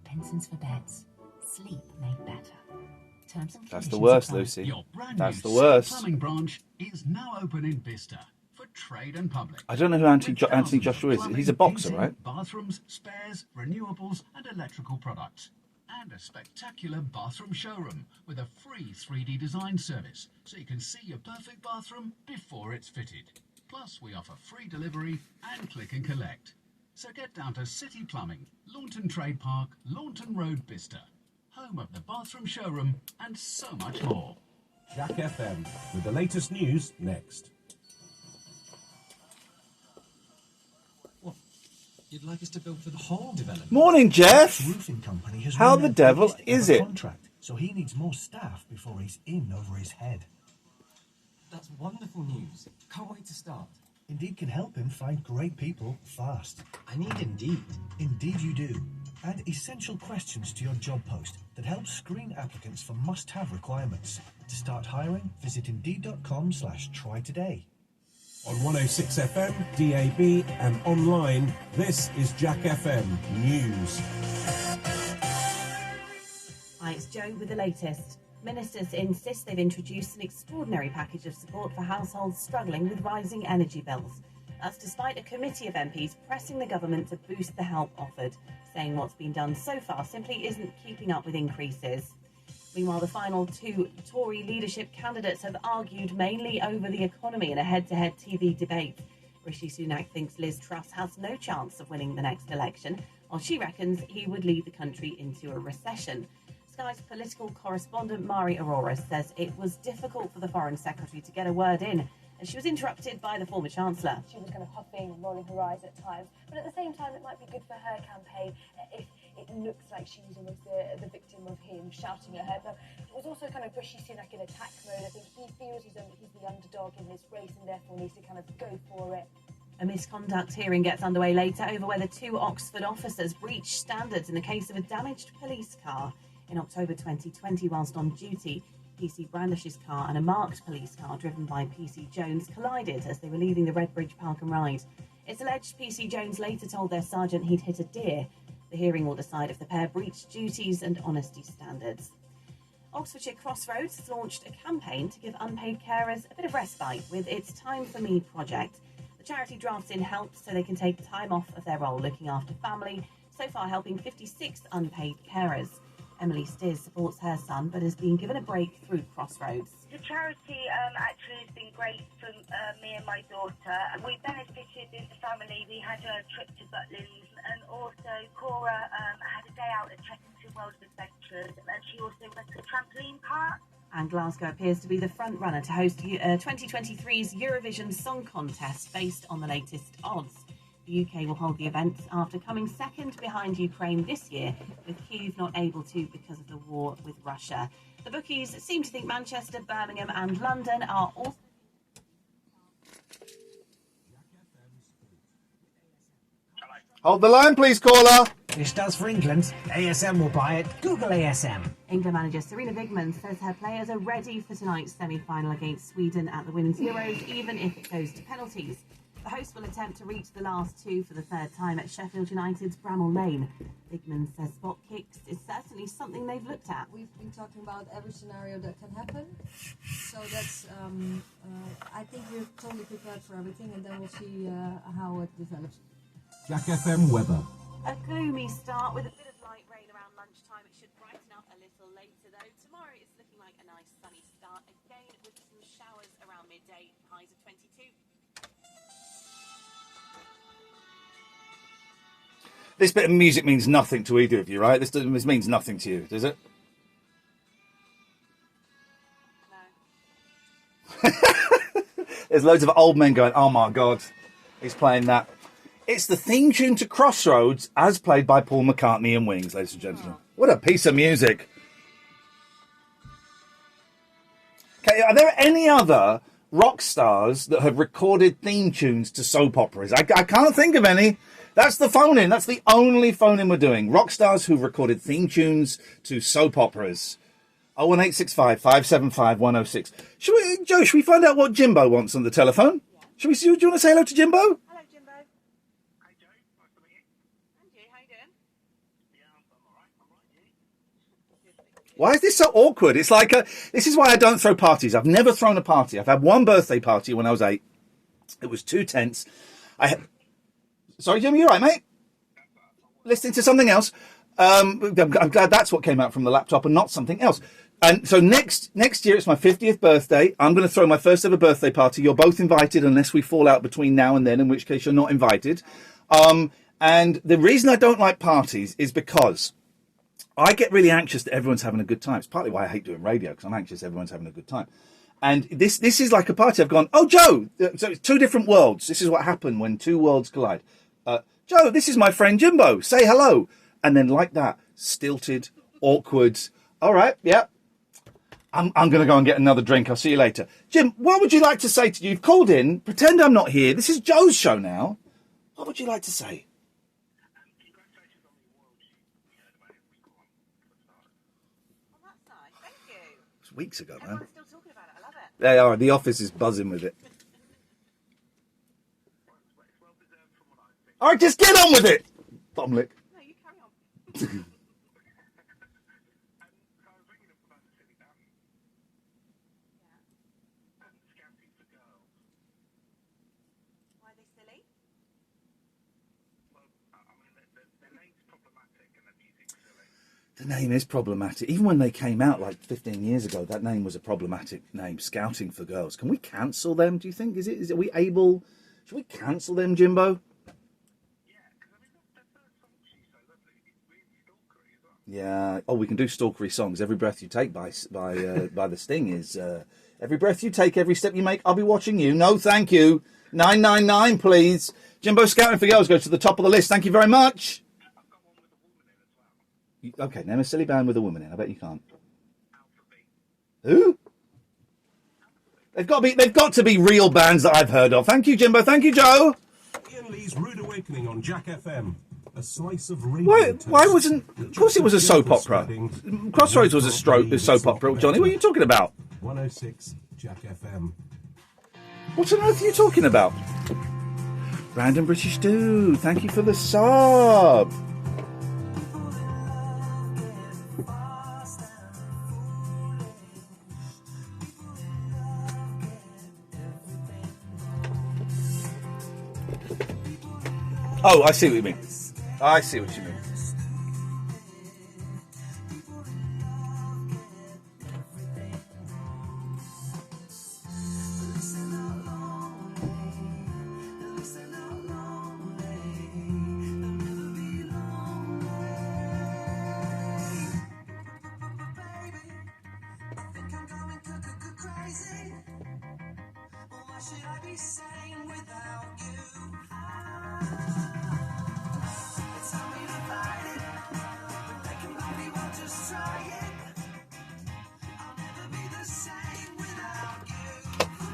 Benson's for Beds. Sleep made better. Terms and That's conditions the worst, apply. Lucy. Your brand That's new the worst. plumbing branch is now open in Bicester for trade and public. I don't know who Anthony Joshua is. He's a boxer, right? Bathrooms, spares, renewables, and electrical products. And a spectacular bathroom showroom with a free 3D design service, so you can see your perfect bathroom before it's fitted. Plus, we offer free delivery and click and collect. So get down to City Plumbing, Launton Trade Park, Launton Road, Bicester, home of the bathroom showroom and so much more. Jack FM with the latest news next. You'd like us to build for the whole development? Morning, Jeff. The roofing company has How run the their devil biggest is ever it? Contract, so he needs more staff before he's in over his head. That's wonderful news. Can't wait to start. Indeed can help him find great people fast. I need Indeed. Indeed you do. Add essential questions to your job post that help screen applicants for must-have requirements. To start hiring, visit indeed.com/try today. On 106 FM, DAB and online, this is Jack FM News. Hi, it's Joe with the latest. Ministers insist they've introduced an extraordinary package of support for households struggling with rising energy bills. That's despite a committee of MPs pressing the government to boost the help offered, saying what's been done so far simply isn't keeping up with increases. Meanwhile, the final two Tory leadership candidates have argued mainly over the economy in a head-to-head TV debate. Rishi Sunak thinks Liz Truss has no chance of winning the next election, while she reckons he would lead the country into a recession. Sky's political correspondent Mari Aurora says it was difficult for the Foreign Secretary to get a word in, and she was interrupted by the former Chancellor. She was kind of huffing and rolling her eyes at times, but at the same time it might be good for her campaign if it looks like she's almost the victim of him shouting at her. But it was also kind of Rishi Sunak in attack mode. I think he feels he's the underdog in this race and therefore needs to kind of go for it. A misconduct hearing gets underway later over whether two Oxford officers breached standards in the case of a damaged police car. In October 2020, whilst on duty, PC Brandish's car and a marked police car driven by PC Jones collided as they were leaving the Redbridge Park and Ride. It's alleged PC Jones later told their sergeant he'd hit a deer. The hearing will decide if the pair breached duties and honesty standards. Oxfordshire Crossroads has launched a campaign to give unpaid carers a bit of respite with its Time For Me project. The charity drafts in help so they can take time off of their role looking after family, so far helping 56 unpaid carers. Emily Steers supports her son but has been given a break through Crossroads. The charity actually has been great for me and my daughter. We benefited as a family. We had a trip to Butlins, and also Cora had a day out at Chessington World of Adventures, and she also went to a trampoline park. And Glasgow appears to be the front runner to host 2023's Eurovision Song Contest based on the latest odds. The UK will hold the event after coming second behind Ukraine this year, with Kyiv not able to because of the war with Russia. The bookies seem to think Manchester, Birmingham and London are also... Hold the line, please, caller. This does for England. ASM will buy it. Google ASM. England manager Serena Wigman says her players are ready for tonight's semi-final against Sweden at the Women's Euros, even if it goes to penalties. The hosts will attempt to reach the last two for the third time at Sheffield United's Bramall Lane. Wigman says spot kicks is certainly something they've looked at. We've been talking about every scenario that can happen, so that's I think we're totally prepared for everything, and then we'll see how it develops. Jack FM weather. A gloomy start with a bit of light rain around lunchtime. It should brighten up a little later though. Tomorrow it's looking like a nice sunny start again with some showers around midday, highs of 22. This bit of music means nothing to either of you, right? This means nothing to you, does it? No. There's loads of old men going, oh my God, he's playing that. It's the theme tune to Crossroads as played by Paul McCartney and Wings, ladies and gentlemen. What a piece of music. Okay, are there any other rock stars that have recorded theme tunes to soap operas? I can't think of any. That's the phone-in. That's the only phone-in we're doing. Rock stars who've recorded theme tunes to soap operas. 01865 575 106. Joe, should we find out what Jimbo wants on the telephone? Yeah. Do you want to say hello to Jimbo? Hello, Jimbo. Hi, Joe. Nice to meet you. And you, how you doing? Yeah, I'm all right. Why is this so awkward? It's like this is why I don't throw parties. I've never thrown a party. I've had one birthday party when I was 8. It was too tense. Sorry, Jim, you all right, mate? Listening to something else. I'm glad that's what came out from the laptop and not something else. And so next year, it's my 50th birthday. I'm going to throw my first ever birthday party. You're both invited unless we fall out between now and then, in which case you're not invited. And the reason I don't like parties is because I get really anxious that everyone's having a good time. It's partly why I hate doing radio, because I'm anxious everyone's having a good time. And this is like a party. I've gone, oh, Joe, so it's two different worlds. This is what happened when two worlds collide. Joe, this is my friend Jimbo. Say hello. And then like that, stilted, awkward. All right, yeah. I'm going to go and get another drink. I'll see you later. Jim, what would you like to say to you? You've called in. Pretend I'm not here. This is Joe's show now. What would you like to say? weeks ago, man. Still talking about it. I love it. They are. The office is buzzing with it. All right, just get on with it. Bottom lick. No, you carry on. Why are they silly? The name is problematic. Even when they came out like 15 years ago, that name was a problematic name. Scouting for Girls. Can we cancel them? Do you think? Are we able? Should we cancel them, Jimbo? Yeah. Oh, we can do stalkery songs. Every Breath You Take by the Sting is every breath you take, every step you make. I'll be watching you. No, thank you. 999, please. Jimbo, Scouting for Girls goes to the top of the list. Thank you very much. Okay, name a silly band with a woman in. I bet you can't. Who? They've got to be real bands that I've heard of. Thank you, Jimbo. Thank you, Joe. Iain Lee's Rude Awakening on Jack FM. A slice of radio. Why wasn't? Of course, it was a soap opera. Crossroads was a soap opera. Johnny, what are you talking about? 106 Jack FM. What on earth are you talking about? Random British Dude, thank you for the sub. Oh, I see what you mean. I see what you mean.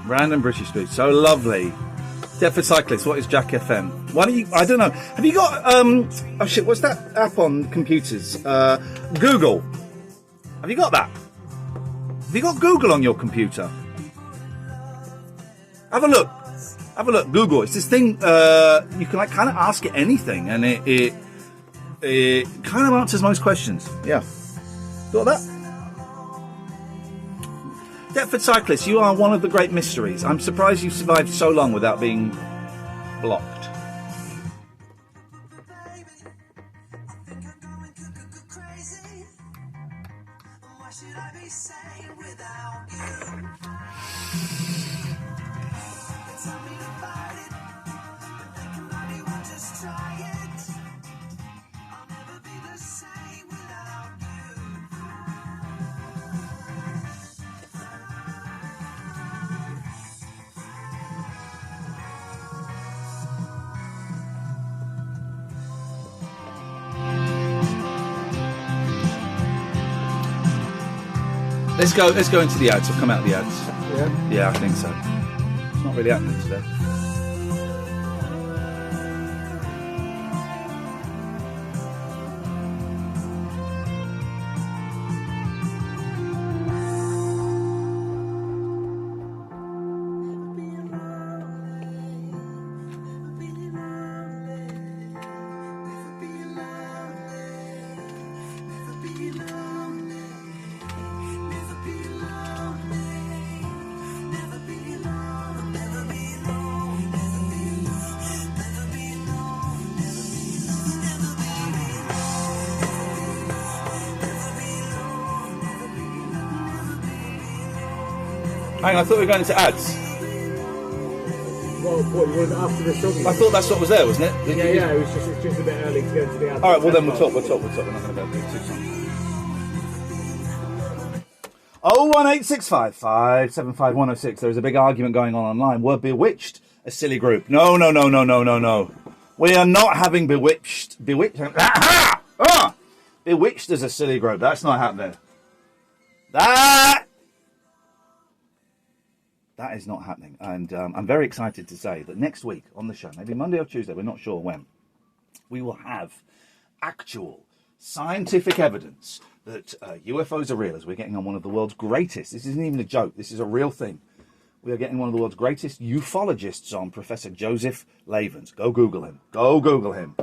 Random British Dude, so lovely. Deptford Cyclist, what is Jack FM? Why don't you? I don't know. Have you got? Oh shit! What's that app on computers? Google. Have you got that? Have you got Google on your computer? Have a look. Have a look. Google. It's this thing. You can like kind of ask it anything, and it kind of answers most questions. Yeah. Got that? Deptford Cyclist, you are one of the great mysteries. I'm surprised you survived so long without being blocked. Let's go into the ads. We'll come out of the ads. Yeah? Yeah, I think so. It's not really happening today. Hang on, I thought we were going into ads. Well, what, you wanted after the song? I thought that's what was there, wasn't it? Yeah, it's just a bit early to go into the ads. All right, well then we'll talk. We're not going to go into too long. 01865 575 106. There is a big argument going on online. Were Bewitched a silly group? No. We are not having Bewitched. Bewitched as a silly group. That's not happening. That is not happening. And I'm very excited to say that next week on the show, maybe Monday or Tuesday, we're not sure when, we will have actual scientific evidence that UFOs are real, as we're getting on one of the world's greatest. This isn't even a joke. This is a real thing. We are getting one of the world's greatest ufologists on, Professor Joseph Lavens. Go Google him. Go Google him.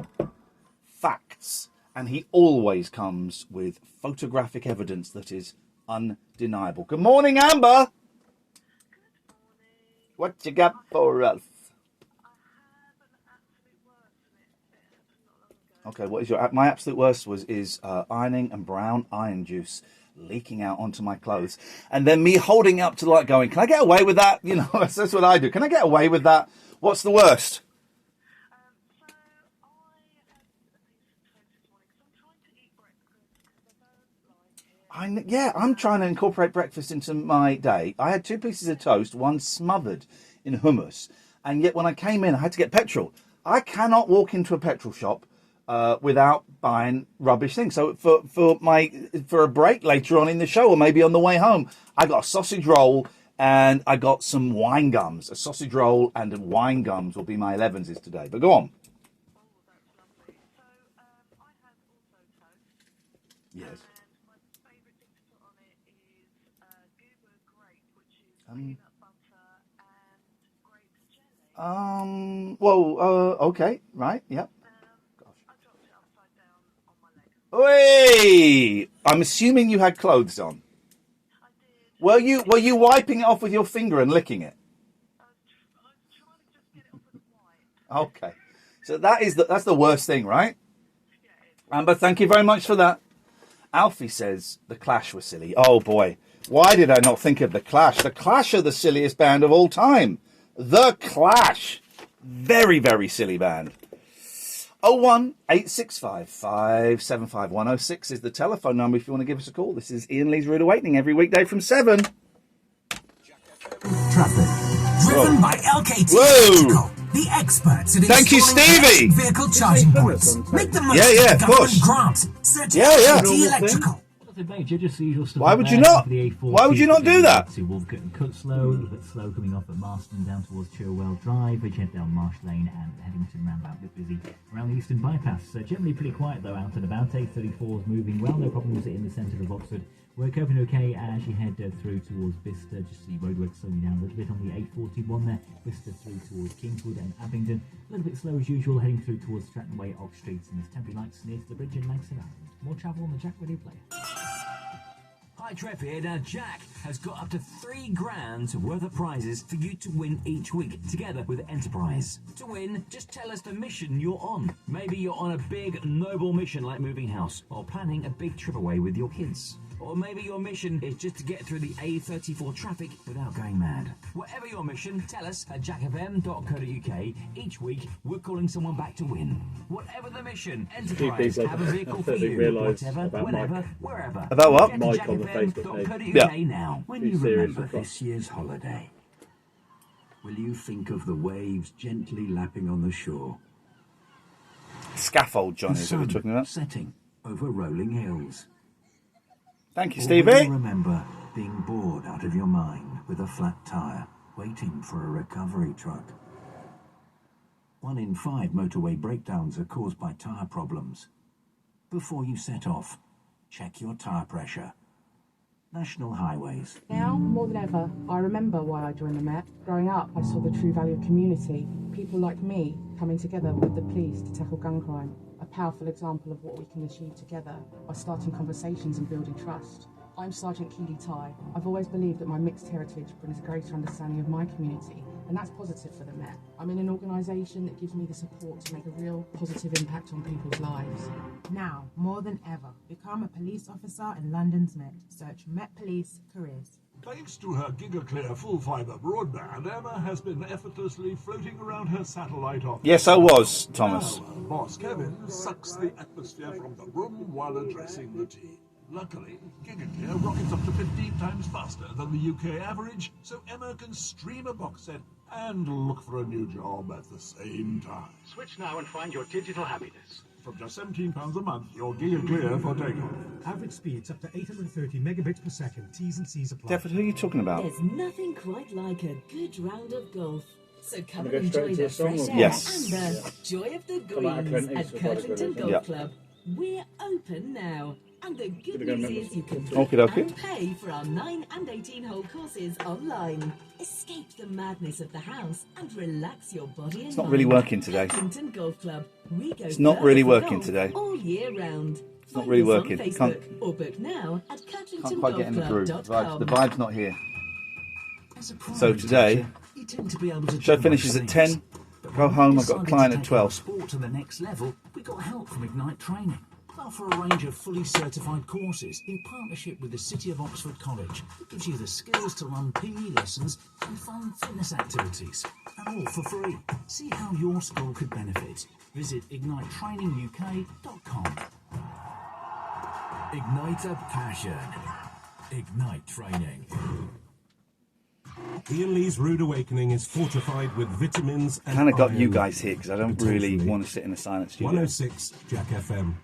Facts. And he always comes with photographic evidence that is undeniable. Good morning, Amber. What you got for us? Okay, what is your... My absolute worst is ironing and brown iron juice leaking out onto my clothes. And then me holding up to the light going, can I get away with that? You know, that's what I do. Can I get away with that? What's the worst? I'm trying to incorporate breakfast into my day. I had 2 pieces of toast, one smothered in hummus, and yet when I came in, I had to get petrol. I cannot walk into a petrol shop without buying rubbish things. So for a break later on in the show, or maybe on the way home, I got a sausage roll and I got some wine gums. A sausage roll and wine gums will be my 11s today. But go on. Yes. Okay, right, yep. Hey! I'm assuming you had clothes on. Were you wiping it off with your finger and licking it? Okay. So that's the worst thing, right? Amber, thank you very much for that. Alfie says the Clash was silly. Oh boy. Why did I not think of the Clash? The Clash are the silliest band of all time. The Clash. Very, very silly band. 01865 575 106 is the telephone number if you want to give us a call. This is Iain Lee's Rude Awakening every weekday from 7. Traffic. Driven by LKT Electrical, the experts at Thank you, Stevie. Vehicle charging points. Make the most of the of course. government grant. Search LKT Electrical. Why would you not? Why would you not do that? To Wolfcut and Cutslow, a little bit slow coming off at Marston down towards Chilwell Drive, as you head down Marsh Lane and Headington roundabout, a bit busy around the Eastern Bypass. Generally pretty quiet though out and about. A34 is moving well, no problems in the centre of Oxford. We're coping okay as you head through towards Bicester. Just see roadworks slowing down a little bit on the A41 there. Bicester through towards Kingswood and Abingdon. A little bit slow as usual, heading through towards Stratton Way, Ox Street, and there's temporary lights near to the bridge in Langston Island. More travel on the Jack Radio Player. Hi Trevor, now Jack has got up to £3,000 worth of prizes for you to win each week, together with Enterprise. To win, just tell us the mission you're on. Maybe you're on a big, noble mission like moving house, or planning a big trip away with your kids. Or maybe your mission is just to get through the A34 traffic without going mad. Whatever your mission, tell us at jackfm.co.uk. Each week, we're calling someone back to win. Whatever the mission, Enterprise have a vehicle for you. Whatever, whenever, wherever. About what? Mike on the Facebook page. Now. When you remember this year's holiday, will you think of the waves gently lapping on the shore? Scaffold, Johnny, is what we're talking about. Setting over rolling hills. Thank you, Or Stevie. will you remember being bored out of your mind with a flat tyre, waiting for a recovery truck? 1 in 5 motorway breakdowns are caused by tyre problems. Before you set off, check your tyre pressure. National Highways. Now, more than ever, I remember why I joined the Met. Growing up, I saw the true value of community. People like me coming together with the police to tackle gun crime. A powerful example of what we can achieve together by starting conversations and building trust. I'm Sergeant Keely Ty. I've always believed that my mixed heritage brings a greater understanding of my community, and that's positive for the Met. I'm in an organisation that gives me the support to make a real positive impact on people's lives. Now, more than ever, become a police officer in London's Met. Search Met Police Careers. Thanks to her GigaClear full-fibre broadband, Emma has been effortlessly floating around her satellite office. Yes, I was, Thomas. Now, Boss Kevin sucks the atmosphere from the room while addressing the team. Luckily, GigaClear rockets up to 15 times faster than the UK average, so Emma can stream a box set and look for a new job at the same time. Switch now and find your digital happiness. From just £17 a month, you're GigaClear for takeoff. Average speeds up to 830 megabits per second. T's and C's apply. Deford, who are you talking about? There's nothing quite like a good round of golf. So come Wanna and go straight enjoy into the the song fresh or- air Yes. and the joy of the Come out of greens Kent at East, we've got to Kirkington go Golf Yeah. Club. We're open now. And the good Gonna go news is you can Okie book dokie. and pay for our 9 and 18-hole courses online. Escape the madness of the house and relax your body and It's not mind. really working today. Huntington Golf Club. We go It's not further really for working golf today. all year round. It's not really Find us working. on Can't, Facebook or book now at can't quite get in the groove. CurtaingtonGolfClub.com. The vibe's not here. As a private So today, teacher, you tend to be able to show do finishes most at things. 10. But Go when we home. I've got a decided client to at take our 12. sport to the next level, we got help from Ignite Training. They offer a range of fully certified courses in partnership with the City of Oxford College. It gives you the skills to run PE lessons and fun fitness activities, and all for free. See how your school could benefit. Visit ignitetraininguk.com. Ignite a passion. Ignite Training. Iain Lee's Rude Awakening is fortified with vitamins and Kind of got you iron. guys here because I don't really want to sit in a silent studio. 106 Jack FM.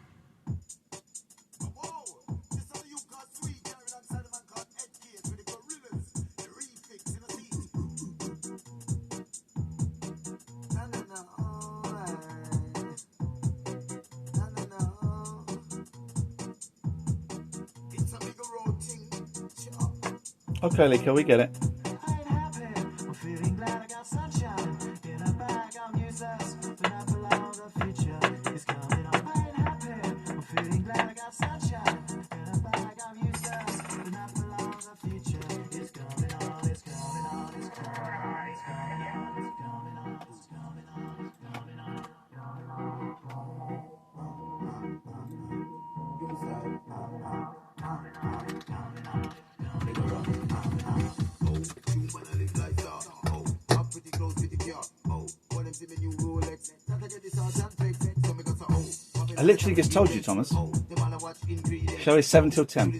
Okay, Liko, we get it. I literally just told you, Thomas. Show is 7 till 10.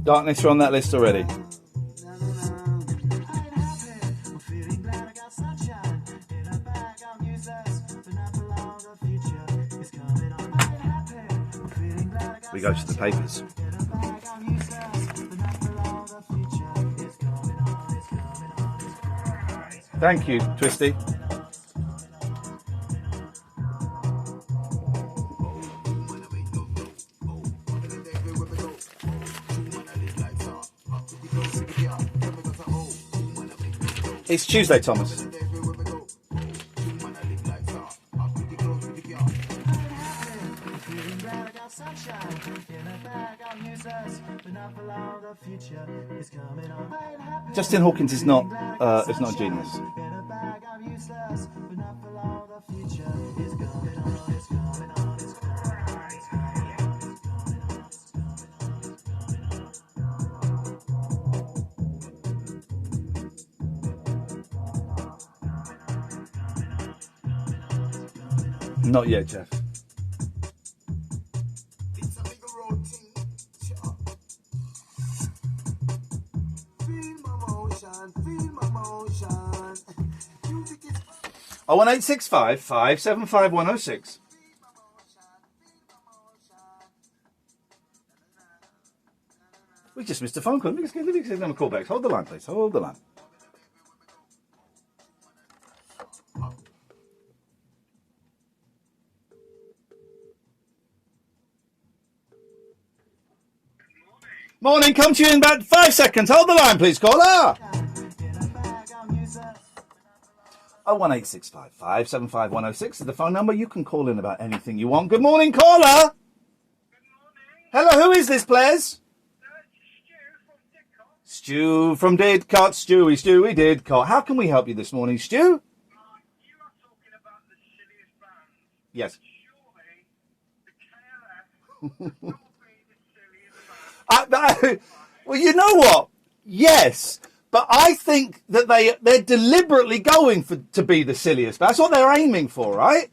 Darkness are on that list already. We go to the papers. Thank you, Twisty. It's Tuesday, Thomas. Justin Hawkins is not a genius. Not yet, Jeff. Oh, 1865 575 106. We just missed a phone call. Let me give them a call back. Hold the line, please. Hold the line. Morning, come to you in about 5 seconds. Hold the line, please, caller. 01865 575 106 is the phone number. You can call in about anything you want. Good morning, caller. Good morning. Hello, who is this, please? Stu from Didcot. Stewie Didcot. How can we help you this morning, Stu? You are talking about the silliest bands. Yes. Surely the KLF will be the silliest band. Well, you know what? Yes. But I think that they're deliberately going to be the silliest. That's what they're aiming for, right?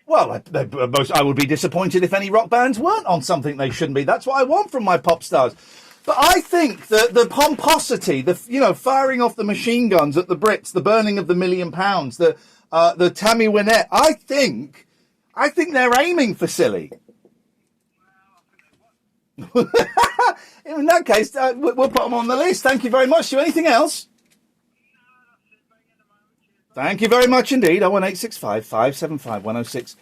Well, I would be disappointed if any rock bands weren't on something they shouldn't be. That's what I want from my pop stars. But I think that the pomposity, firing off the machine guns at the Brits, the burning of the £1 million, the Tammy Wynette, I think they're aiming for silly. In that case, we'll put them on the list. Thank you very much. Do anything else? Thank you very much indeed. 01865 575 106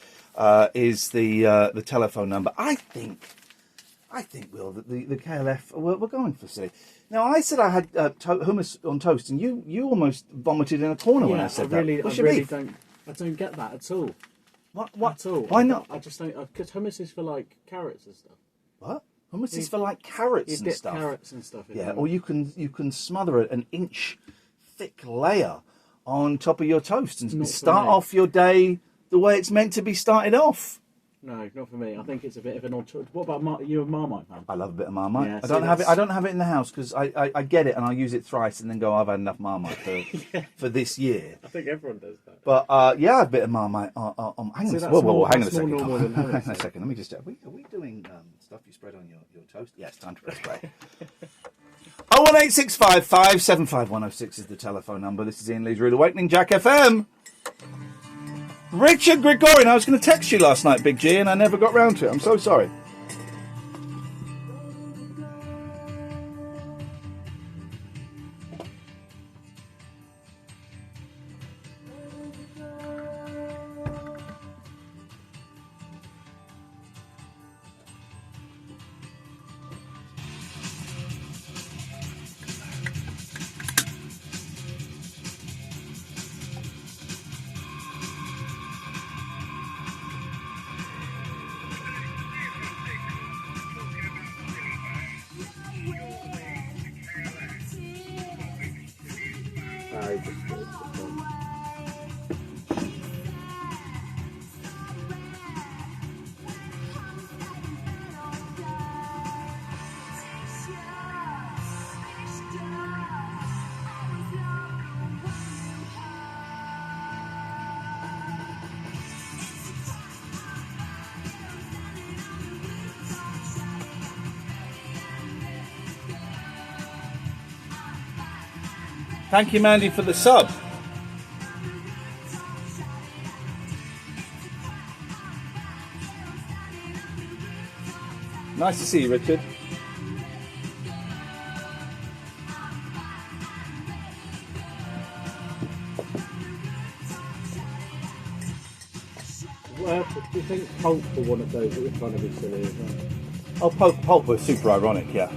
is the telephone number. I think, Will, that the KLF we're going for silly. Now, I said I had hummus on toast, and you almost vomited in a corner when I said that. What's your beef? I don't get that at all. What? At all. Why not? I just don't. Because hummus is for like carrots and stuff. What? Hummus is for like carrots and dip stuff. Carrots and stuff. Yeah, or you can smother an inch thick layer on top of your toast and start off your day the way it's meant to be started off. No, not for me. I think it's a bit of an odd choice. What about you and Marmite, man? I love a bit of Marmite. Yeah, I don't have it in the house because I get it and I use it thrice and then go, I've had enough Marmite for this year. I think everyone does that. But I have a bit of Marmite. Hang on a second. Hang on a second. Let me just check. Are we doing stuff you spread on your toast? Yes, time to press play. 01865 575 106 is the telephone number. This is Iain Lee's Rude Awakening, Jack FM. Richard Gregorian, I was going to text you last night, Big G, and I never got round to it. I'm so sorry. Thank you, Mandy, for the sub. Nice to see you, Richard. Do you think Pulp were one of those that were trying to be silly as well? Oh, Pulp was super ironic, yeah.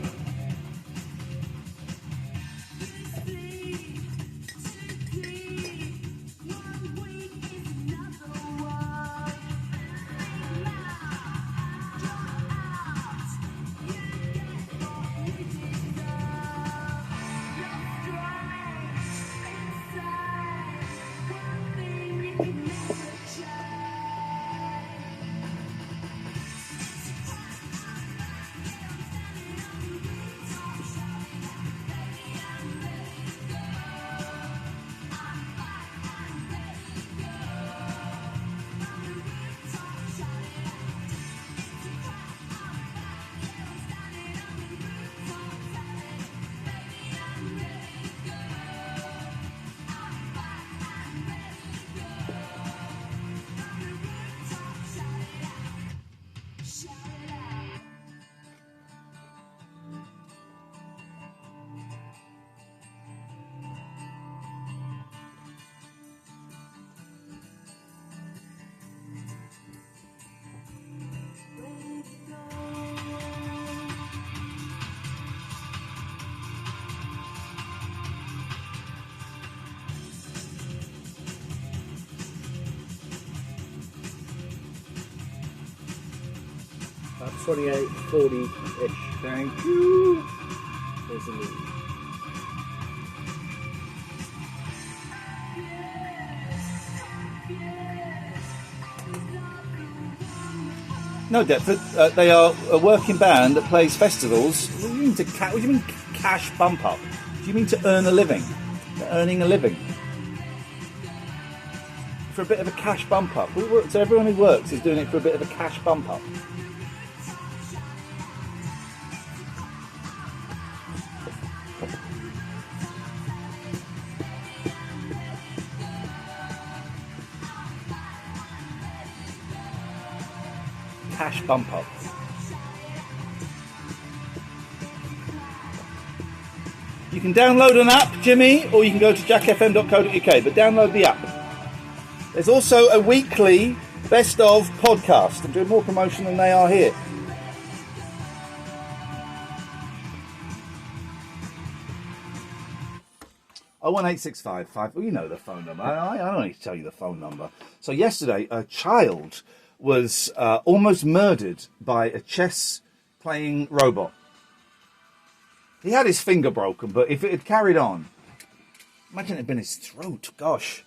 About 28, 40-ish. Thank you. There's the lead. No, Deptford. They are a working band that plays festivals. What do you mean what do you mean cash bump up? Do you mean to earn a living? They're earning a living. For a bit of a cash bump up. So everyone who works is doing it for a bit of a cash bump up. cash bump up. You can download an app, Jimmy, or you can go to jackfm.co.uk, but download the app. There's also a weekly best of podcast. I'm doing more promotion than they are here. Oh, 18655. Well, you know the phone number. I don't need to tell you the phone number. So yesterday, a child was almost murdered by a chess-playing robot. He had his finger broken, but if it had carried on, imagine it had been his throat. Gosh.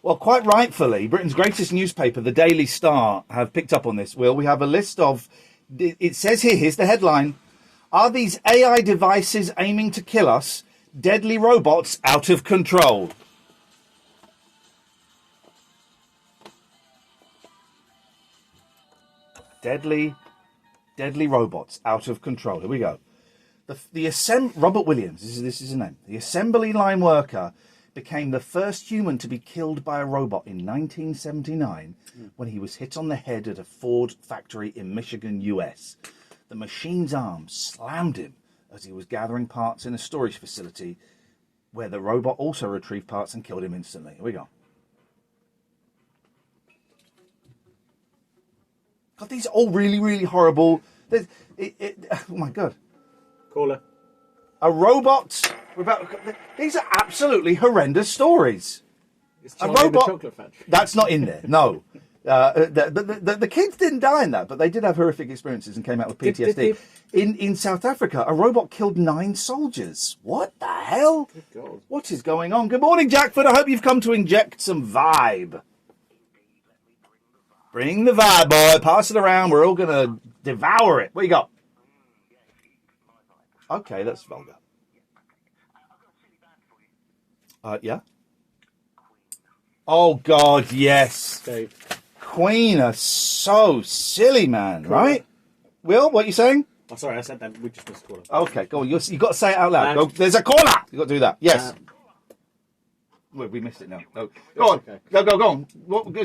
Well, quite rightfully, Britain's greatest newspaper, the Daily Star, have picked up on this. Will, we have a list of... It says here, here's the headline. Are these AI devices aiming to kill us? Deadly robots out of control. Deadly robots out of control. Here we go. Robert Williams, this is his name. The assembly line worker became the first human to be killed by a robot in 1979 when he was hit on the head at a Ford factory in Michigan, US. The machine's arm slammed him as he was gathering parts in a storage facility where the robot also retrieved parts and killed him instantly. Here we go. God, these are all really, really horrible. Oh my God. Caller. A robot. These are absolutely horrendous stories. It's A Charlie and the robot. Chocolate Factory. That's not in there. No. The kids didn't die in that, but they did have horrific experiences and came out with PTSD. In South Africa, a robot killed 9 soldiers. What the hell? Good God. What is going on? Good morning, Jackford. I hope you've come to inject some vibe. Bring the vibe, boy. Pass it around. We're all going to devour it. What you got? Okay, that's vulgar. Yeah? Oh, God, yes. Dave. Queen are so silly, man, right? Will, what are you saying? Oh, sorry, I said that. We just missed a caller. Okay, go on. You've got to say it out loud. Go, there's a caller! You've got to do that. Yes. We missed it now. No. Go on. Okay. Go on.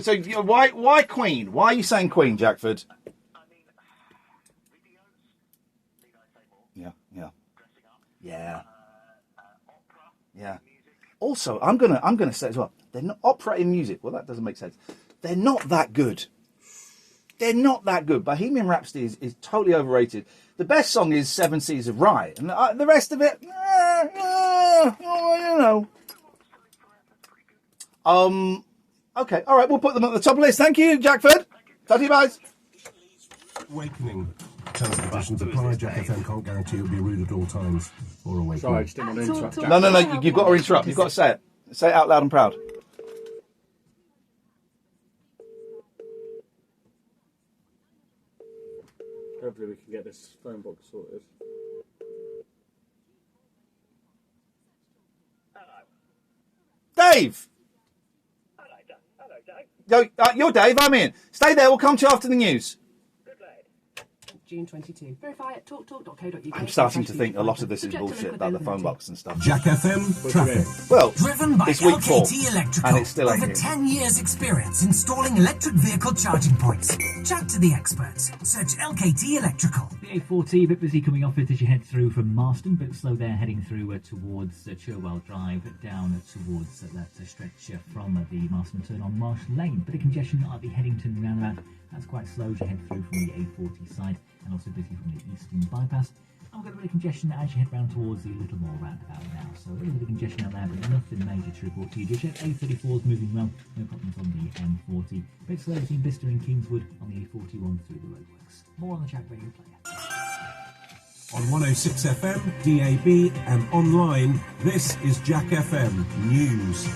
So, why Queen? Why are you saying Queen, Jackford? Yeah. Also, I'm gonna say as well, they're not opera in music. Well, that doesn't make sense. They're not that good. They're not that good. Bohemian Rhapsody is totally overrated. The best song is Seven Seas of Rye, and the rest of it, you know. Okay, all right, we'll put them at the top of the list. Thank you, Jackford. Talk to you guys. Awakening. Terms and conditions apply. Jack FM can't guarantee you'll be rude at all times or awakening. Sorry, I just didn't want to interrupt. No, you've got to interrupt. You've got to say it. Say it out loud and proud. Hopefully we can get this phone box sorted. Dave! Hello, Dave. You're Dave, I'm Ian. Stay there, we'll come to you after the news. June 22. Verify at talktalk.co.uk. I'm starting to think a lot of this is bullshit about the phone box and stuff. Jack FM traffic. Well, Driven by it's week 4, LKT Electrical. and it's still Over ain't 10 years experience installing electric vehicle charging points. Chat to the experts. Search LKT Electrical. The A40, a bit busy coming off it as you head through from Marston, bit slow there heading through towards Churwell Drive, down towards that stretch from the Marston turn on Marsh Lane. Bit of congestion at the Headington roundabout. That's quite slow as you head through from the A40 side, and also busy from the Eastern bypass. And we've got a bit of congestion as you head round towards the Littlemore roundabout now. So a little bit of congestion out there, but nothing major to report to you just yet. A34 is moving well, no problems on the M40. Bit slow between Bicester and Kingswood on the A41 through the roadworks. More on the Jack Radio Player. On 106 FM, DAB and online, this is Jack FM News.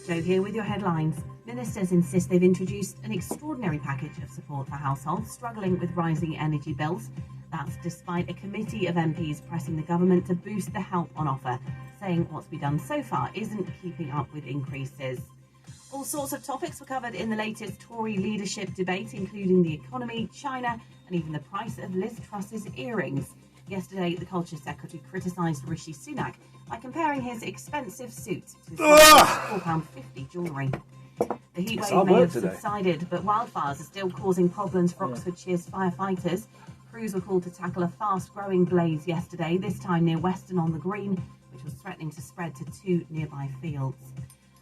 Joe here with your headlines. Ministers insist they've introduced an extraordinary package of support for households struggling with rising energy bills. That's despite a committee of MPs pressing the government to boost the help on offer, saying what's been done so far isn't keeping up with increases. All sorts of topics were covered in the latest Tory leadership debate, including the economy, China, and even the price of Liz Truss's earrings. Yesterday, the Culture Secretary criticised Rishi Sunak by comparing his expensive suit to £4.50 jewellery. The heat It's wave hard may work have today. subsided, but wildfires are still causing problems for Oxfordshire's firefighters. Crews were called to tackle a fast-growing blaze yesterday, this time near Weston-on-the-Green, which was threatening to spread to 2 nearby fields.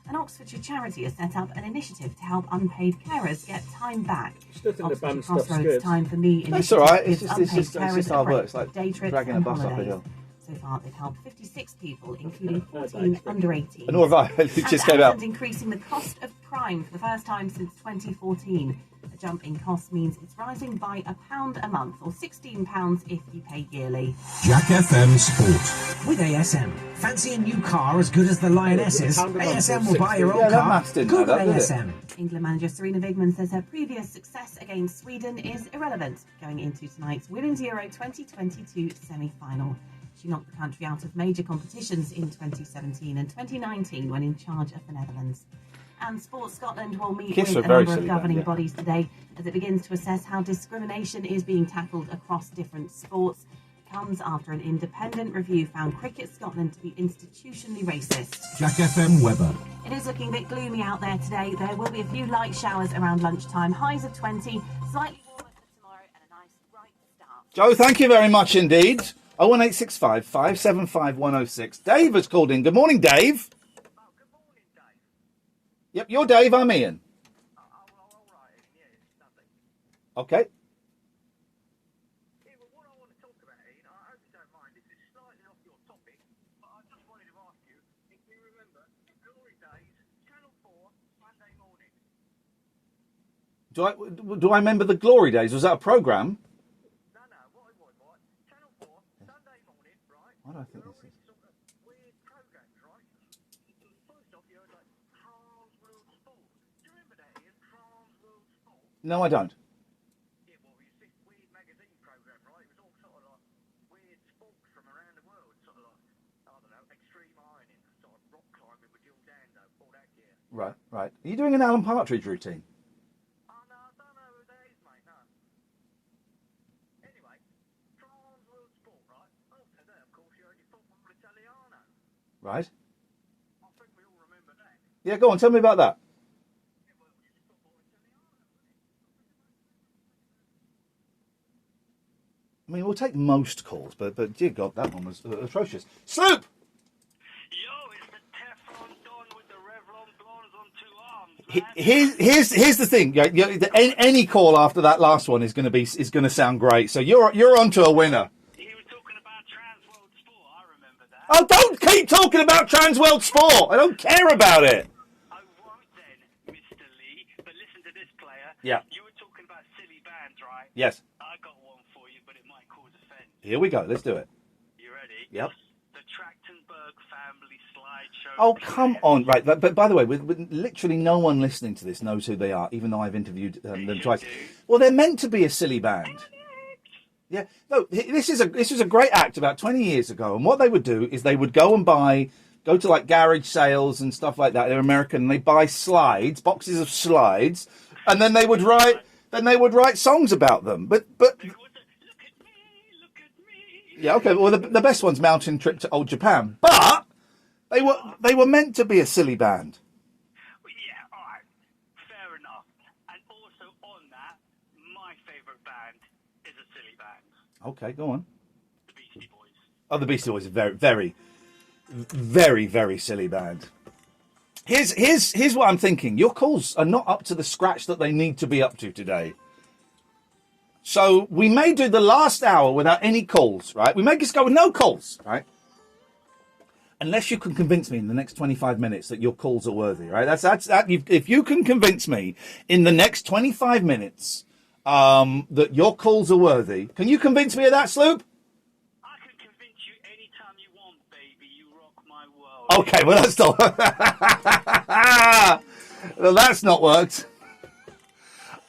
An Oxfordshire charity has set up an initiative to help unpaid carers get time back. Still think the Oxfordshire band stuff's Crossroads good. Time for Me initiative That's all right. It's gives just, unpaid carers a hard break work. It's like with day trips dragging a and bus up a holidays. hill. So far, they've helped 56 people, including 14 under 18. And nor have I. It just came out. And increasing the cost of crime for the first time since 2014. A jump in cost means it's rising by £1 a month, or £16 if you pay yearly. Jack FM Sport. With ASM. Fancy a new car as good as the Lionesses? ASM will buy your old car. Google ASM. England manager Serena Wigman says her previous success against Sweden is irrelevant going into tonight's Women's Euro 2022 semi-final. She knocked the country out of major competitions in 2017 and 2019 when in charge of the Netherlands. And Sports Scotland will meet Kiss with are a very number of silly governing band, yeah. bodies today as it begins to assess how discrimination is being tackled across different sports. It comes after an independent review found Cricket Scotland to be institutionally racist. Jack FM weather. It is looking a bit gloomy out there today. There will be a few light showers around lunchtime, highs of 20, slightly warmer for tomorrow and a nice bright start. Joe, thank you very much indeed. 01865 575 106. Dave has called in. Good morning, Dave. Yep, you're Dave, I'm Ian. Okay. Do I remember the Glory Days? Was that a programme? What do I think this is? No, I don't. Right, right. Are you doing an Alan Partridge routine? Right. Yeah, go on, tell me about that. I mean, we'll take most calls, but dear God, that one was atrocious. Sloop! Here's the thing. Any call after that last one is going to sound great. So you're onto a winner. Oh, don't keep talking about Trans World Sport. I don't care about it. I won't then, Mr. Lee. But listen to this, player. Yeah. You were talking about silly bands, right? Yes. I got one for you, but it might cause offence. Here we go. Let's do it. You ready? Yep. The Trachtenberg Family Slideshow. Oh, come on. Right. But by the way, with literally no one listening to this knows who they are, even though I've interviewed them twice. Well, they're meant to be a silly band. Yeah, no. This is a great act about 20 years ago, and what they would do is they would go to like garage sales and stuff like that. They're American, and they buy slides, boxes of slides, and then they would write songs about them. But yeah, okay. Well, the best one's Mountain Trip to Old Japan, but they were meant to be a silly band. Well, yeah, all right, fair enough. And also on that, my favourite band is a silly band. Okay, go on. The Beastie Boys. Oh, the Beastie Boys is very, very, very, very silly band. Here's what I'm thinking. Your calls are not up to the scratch that they need to be up to today. So we may do the last hour without any calls, right? We may just go with no calls, right? Unless you can convince me in the next 25 minutes that your calls are worthy, right? If you can convince me in the next 25 minutes that your calls are worthy, can you convince me of that, Sloop? I can convince you anytime you want, baby. You rock my world. Okay, well that's not. Well, that's not worked.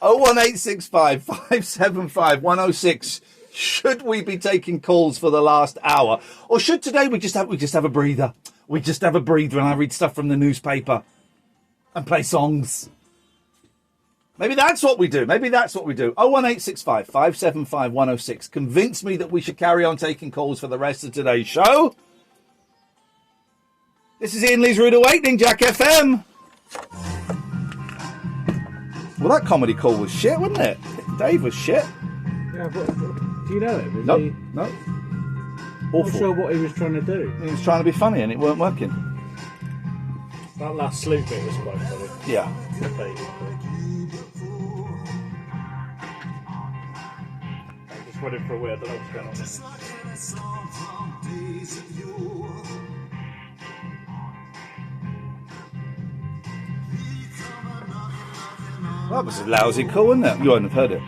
01865 575 106. Should we be taking calls for the last hour, or should today we just have a breather? We just have a breather, and I read stuff from the newspaper and play songs. Maybe that's what we do. 01865 575 106. Convince me that we should carry on taking calls for the rest of today's show. This is Ian Lee's Rude Awakening, Jack FM. Well, that comedy call was shit, wasn't it? Dave was shit. Yeah, but do you know him? Is Nope. he? No. Not Awful. sure what he was trying to do. He was trying to be funny and it weren't working. That last sloop bit was quite funny. Yeah. The baby bit. I'm just running for a wee. I don't know what's going on That was a lousy call, wasn't it? You wouldn't have heard it.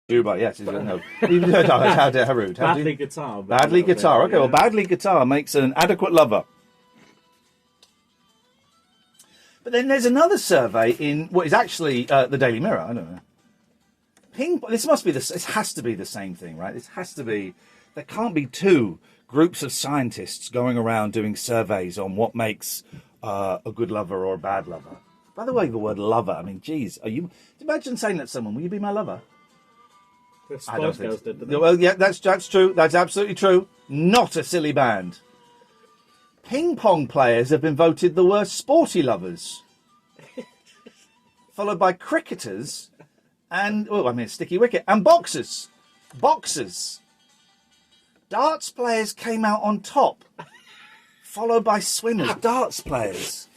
Tuba, yes. No. How rude. Badly guitar. Badly guitar. Okay, well, badly guitar makes an adequate lover. But then there's another survey in what is actually the Daily Mirror. I don't know. This has to be the same thing, right? This has to be. There can't be two groups of scientists going around doing surveys on what makes a good lover or a bad lover. By the way, the word lover. I mean, geez, imagine saying that to someone? Will you be my lover? The Spice Girls did, didn't they? Well, yeah, that's true. That's absolutely true. Not a silly band. Ping pong players have been voted the worst sporty lovers, followed by cricketers and sticky wicket and boxers. Darts players came out on top, followed by swimmers. Darts players.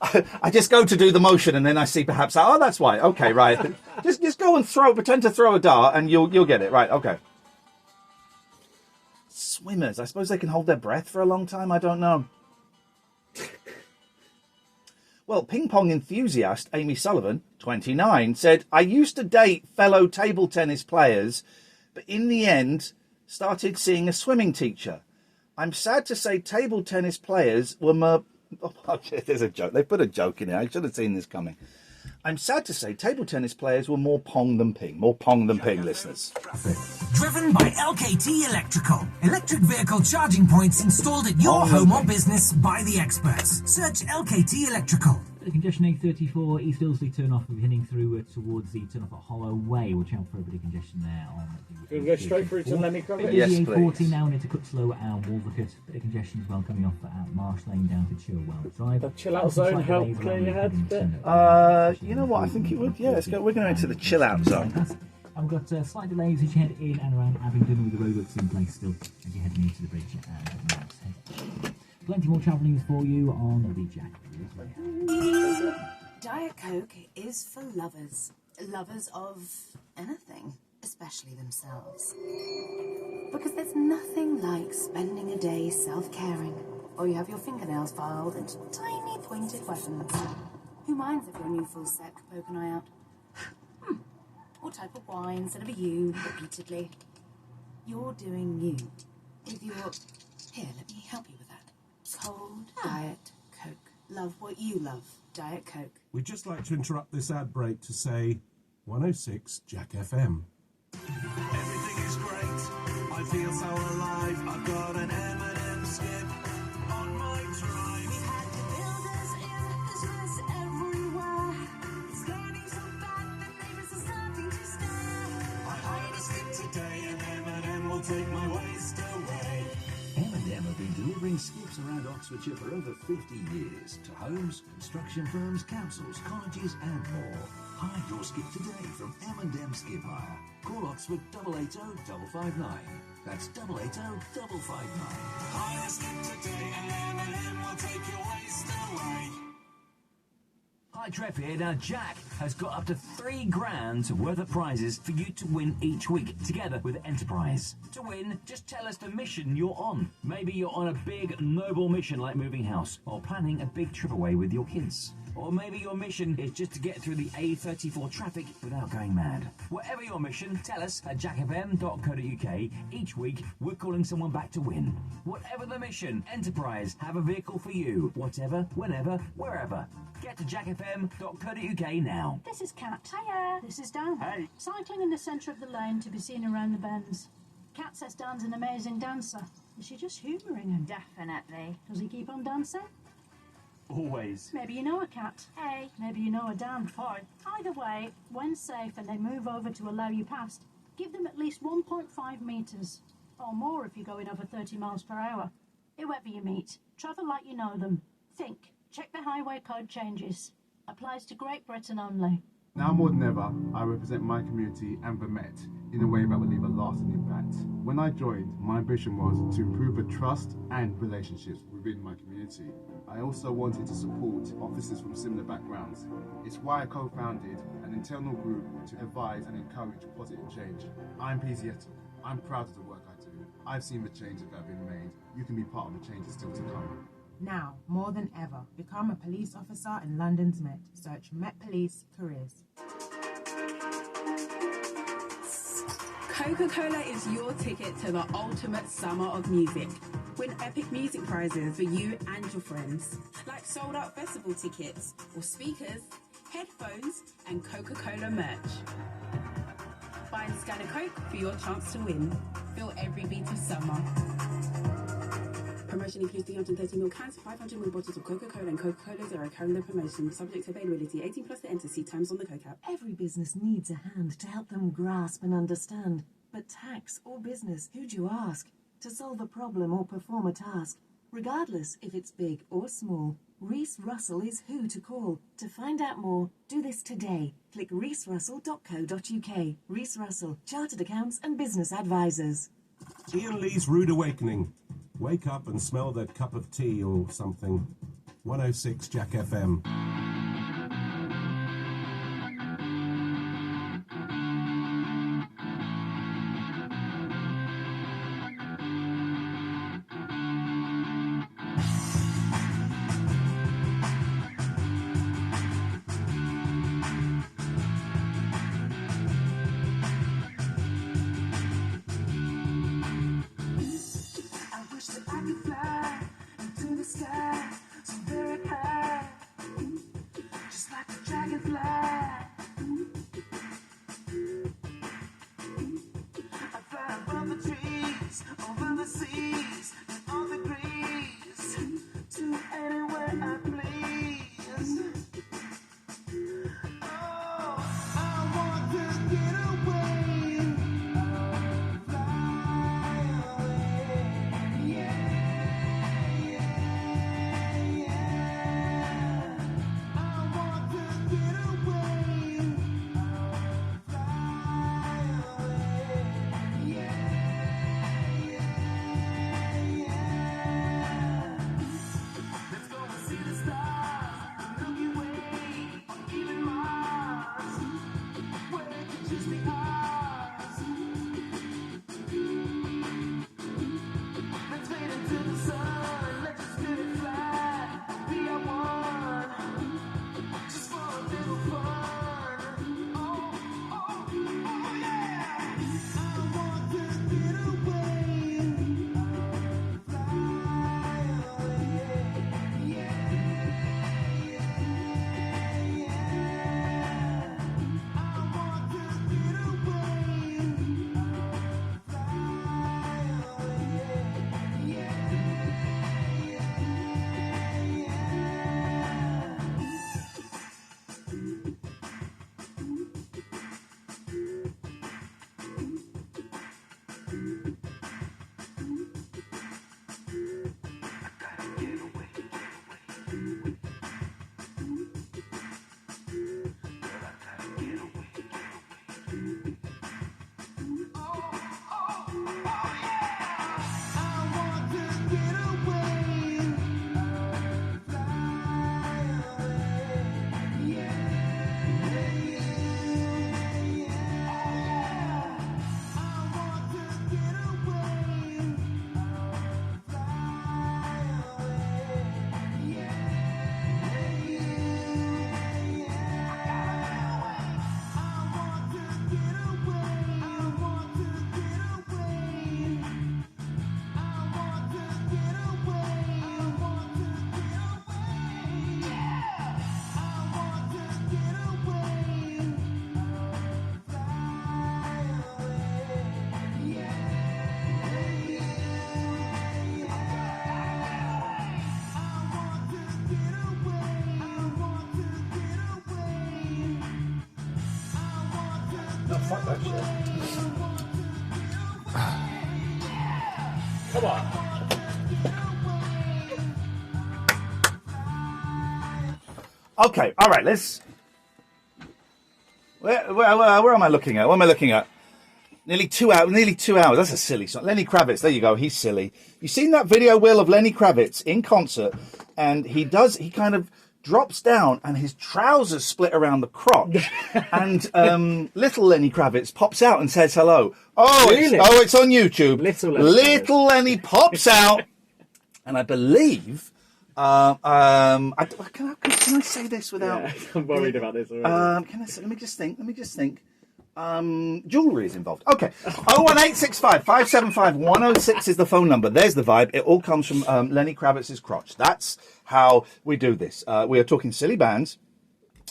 I just go to do the motion and then I see perhaps, that's why. Okay, right. just go and pretend to throw a dart and you'll get it. Right, okay. Swimmers. I suppose they can hold their breath for a long time. I don't know. Well, ping pong enthusiast Amy Sullivan, 29, said, I used to date fellow table tennis players, but in the end started seeing a swimming teacher. I'm sad to say table tennis players were there's a joke. They put a joke in there. I should have seen this coming. I'm sad to say table tennis players were more pong than ping. More pong than ping, listeners. Driven by LKT Electrical. Electric vehicle charging points installed at your home or business by the experts. Search LKT Electrical. The congestion A34 East Ilsley turn off. We'll be heading through towards the turn off at Hollow Way. We'll check for a bit of congestion there on the Can we go straight through to Lemmy Crockett? Yes, the A40 now into Cutslow and Wolvercut. Bit of congestion as well coming off at Marsh Lane down to Chilwell Drive. The chill out zone help clear your head a bit. You know what? I think it would. Yeah, let's go. We're going into the chill out zone. And we've got slight delays as you head in and around Abingdon with the roadworks in place still as you're heading into the bridge and Mouse Head. Plenty more travel news for you on the Jack. Diet Coke is for lovers. Lovers of anything, especially themselves. Because there's nothing like spending a day self-caring, or you have your fingernails filed into tiny pointed weapons. Who minds if your new full set could poke an eye out? What type of wine instead of a you repeatedly? You're doing you. With your... Here, let me help you with that. Cold Diet Coke. Love what you love. Diet Coke. We'd just like to interrupt this ad break to say 106 Jack FM. Everything is great. I feel so alive. I've got an M&M skip on my drive. We had the builders in, there's mess everywhere. It's getting so bad that neighbors are starting to stare. I hired a skip today and M&M will take my waste away. M&M have been delivering skips around Oxfordshire for over 50 years to homes, construction firms, councils, colleges and more. Hire your skip today from M&M Skip Hire. Call Oxford 880 559. That's 880 559. Hire a skip today and M&M will take your waste away. Hi Trev here. Now Jack has got up to £3,000 worth of prizes for you to win each week, together with Enterprise. To win, just tell us the mission you're on. Maybe you're on a big, noble mission like moving house, or planning a big trip away with your kids. Or maybe your mission is just to get through the A34 traffic without going mad. Whatever your mission, tell us at jackfm.co.uk. Each week, we're calling someone back to win. Whatever the mission, Enterprise have a vehicle for you. Whatever, whenever, wherever. Get to jackfm.co.uk now. This is Kat. Hiya. This is Dan. Hey. Cycling in the centre of the lane to be seen around the bends. Kat says Dan's an amazing dancer. Is she just humouring him? Definitely. Does he keep on dancing? Always. Maybe you know a Kat. Hey. Maybe you know a Dan. Hi. Either way, when safe and they move over to allow you past, give them at least 1.5 metres. Or more if you're going over 30 miles per hour. Whoever you meet, travel like you know them. Think. Check the highway code changes. Applies to Great Britain only. Now more than ever, I represent my community and the Met in a way that will leave a lasting impact. When I joined, my ambition was to improve the trust and relationships within my community. I also wanted to support officers from similar backgrounds. It's why I co-founded an internal group to advise and encourage positive change. I'm Pizzietto. I'm proud of the work I do. I've seen the changes that have been made. You can be part of the changes still to come. Now, more than ever, become a police officer in London's Met. Search Met Police Careers. Coca-Cola is your ticket to the ultimate summer of music. Win epic music prizes for you and your friends, like sold-out festival tickets or speakers, headphones, and Coca-Cola merch. Buy and scan a Coke for your chance to win. Feel every beat of summer. Promotion includes 330ml cans, 500ml bottles of Coca-Cola and Coca-Cola Zero. Calendar promotion, subject to availability, 18 plus to enter. See terms on the Coke app. Every business needs a hand to help them grasp and understand. But tax or business, who do you ask? To solve a problem or perform a task. Regardless if it's big or small, Reese Russell is who to call. To find out more, do this today. Click reeserussell.co.uk. Reese Russell, Chartered Accounts and Business Advisors. Iain Lee's Rude Awakening. Wake up and smell that cup of tea or something. 106 Jack FM. I wish that I could fly into the sky so very high, just like a dragonfly. I fly above the trees, over the seas, and all the breeze, to anywhere I please. Oh, I want to get away. I'll fly away. Yeah. Fuck that shit. Come on. Okay, all right, let's... Where am I looking at? What am I looking at? Nearly 2 hours. That's a silly song. Lenny Kravitz, there you go. He's silly. You seen that video, Will, of Lenny Kravitz in concert? And he kind of drops down and his trousers split around the crotch. And little Lenny Kravitz pops out and says hello. Oh, really? It's on YouTube. Little Lenny pops out. And I believe... can I say this without... Yeah, I'm worried about this already. Let me just think. Jewellery is involved. Okay. 01865 575 106 is the phone number. There's the vibe. It all comes from Lenny Kravitz's crotch. That's how we do this. We are talking silly bands.